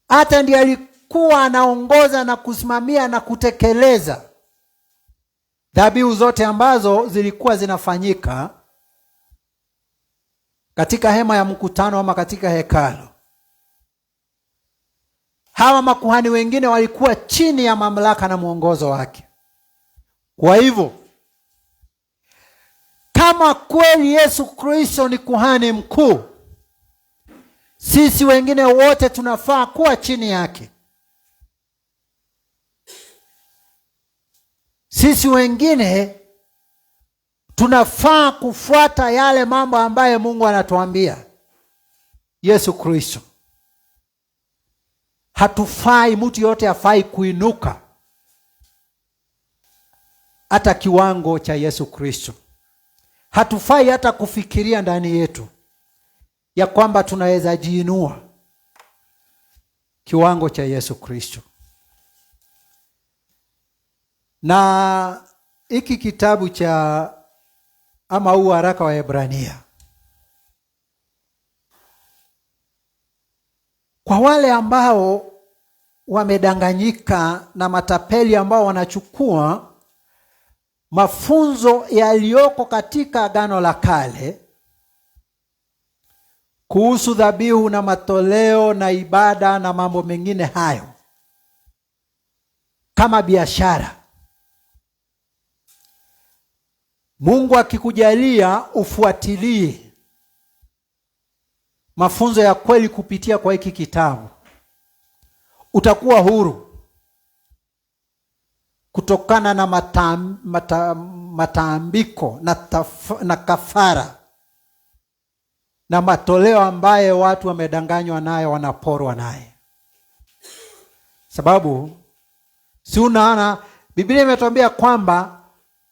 A: hata ndiye alikuwa anaongoza na kusimamia na kutekeleza dhabihu zote ambazo zilikuwa zinafanyika katika hema ya mkutano ama katika hekalu. Hawa makuhani wengine walikuwa chini ya mamlaka na mwongozo wake. Kwa hivyo kama kweli Yesu Kristo ni kuhani mkuu, sisi wengine wote tunafaa kuwa chini yake. Sisi wengine tunafaa kufuata yale mambo ambaye Mungu anatuambia. Yesu Kristo. Hatufai, mtu yote hafai kuinuka hata kiwango cha Yesu Kristo. Hatufai hata kufikiria ndani yetu ya kwamba tunaweza jiinua kiwango cha Yesu Kristo. Na hiki kitabu cha ama huu waraka wa Ibrania, kwa wale ambao wamedanganyika na matapeli ambao wanachukua mafunzo yaliyoko katika Agano la Kale kuhusu dhabihu na matoleo na ibada na mambo mengine hayo kama biashara. Mungu akikujalia ufuatilie mafunzo ya kweli kupitia kwa hiki kitabu, utakuwa huru kutokana na matambiko na kafara na matoleo ambaye watu wamedanganywa nayo, wanaporwa naye. Sababu si unaona Biblia imetuambia kwamba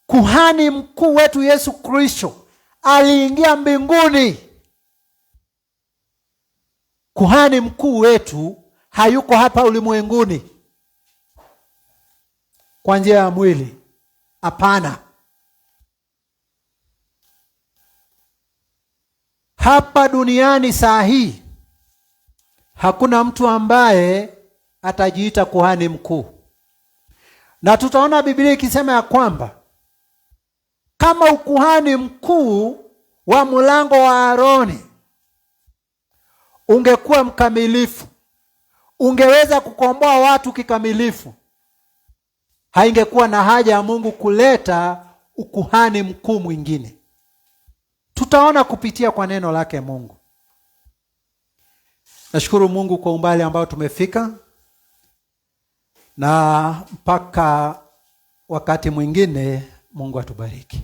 A: kuhani mkuu wetu Yesu Kristo aliingia mbinguni. Kuhani mkuu wetu hayuko hapa ulimwenguni kwa njia ya mwili. Hapana. Hapa duniani saa hii hakuna mtu ambaye atajiita kuhani mkuu. Na tutaona Biblia ikisema ya kwamba kama ukuhani mkuu wa mlango wa Aroni ungekuwa mkamilifu, ungeweza kukomboa watu kikamilifu, haingekuwa na haja ya Mungu kuleta ukuhani mkuu mwingine. Tutaona kupitia kwa neno lake Mungu. Nashukuru Mungu kwa umbali ambao tumefika, na mpaka wakati mwingine, Mungu atubariki.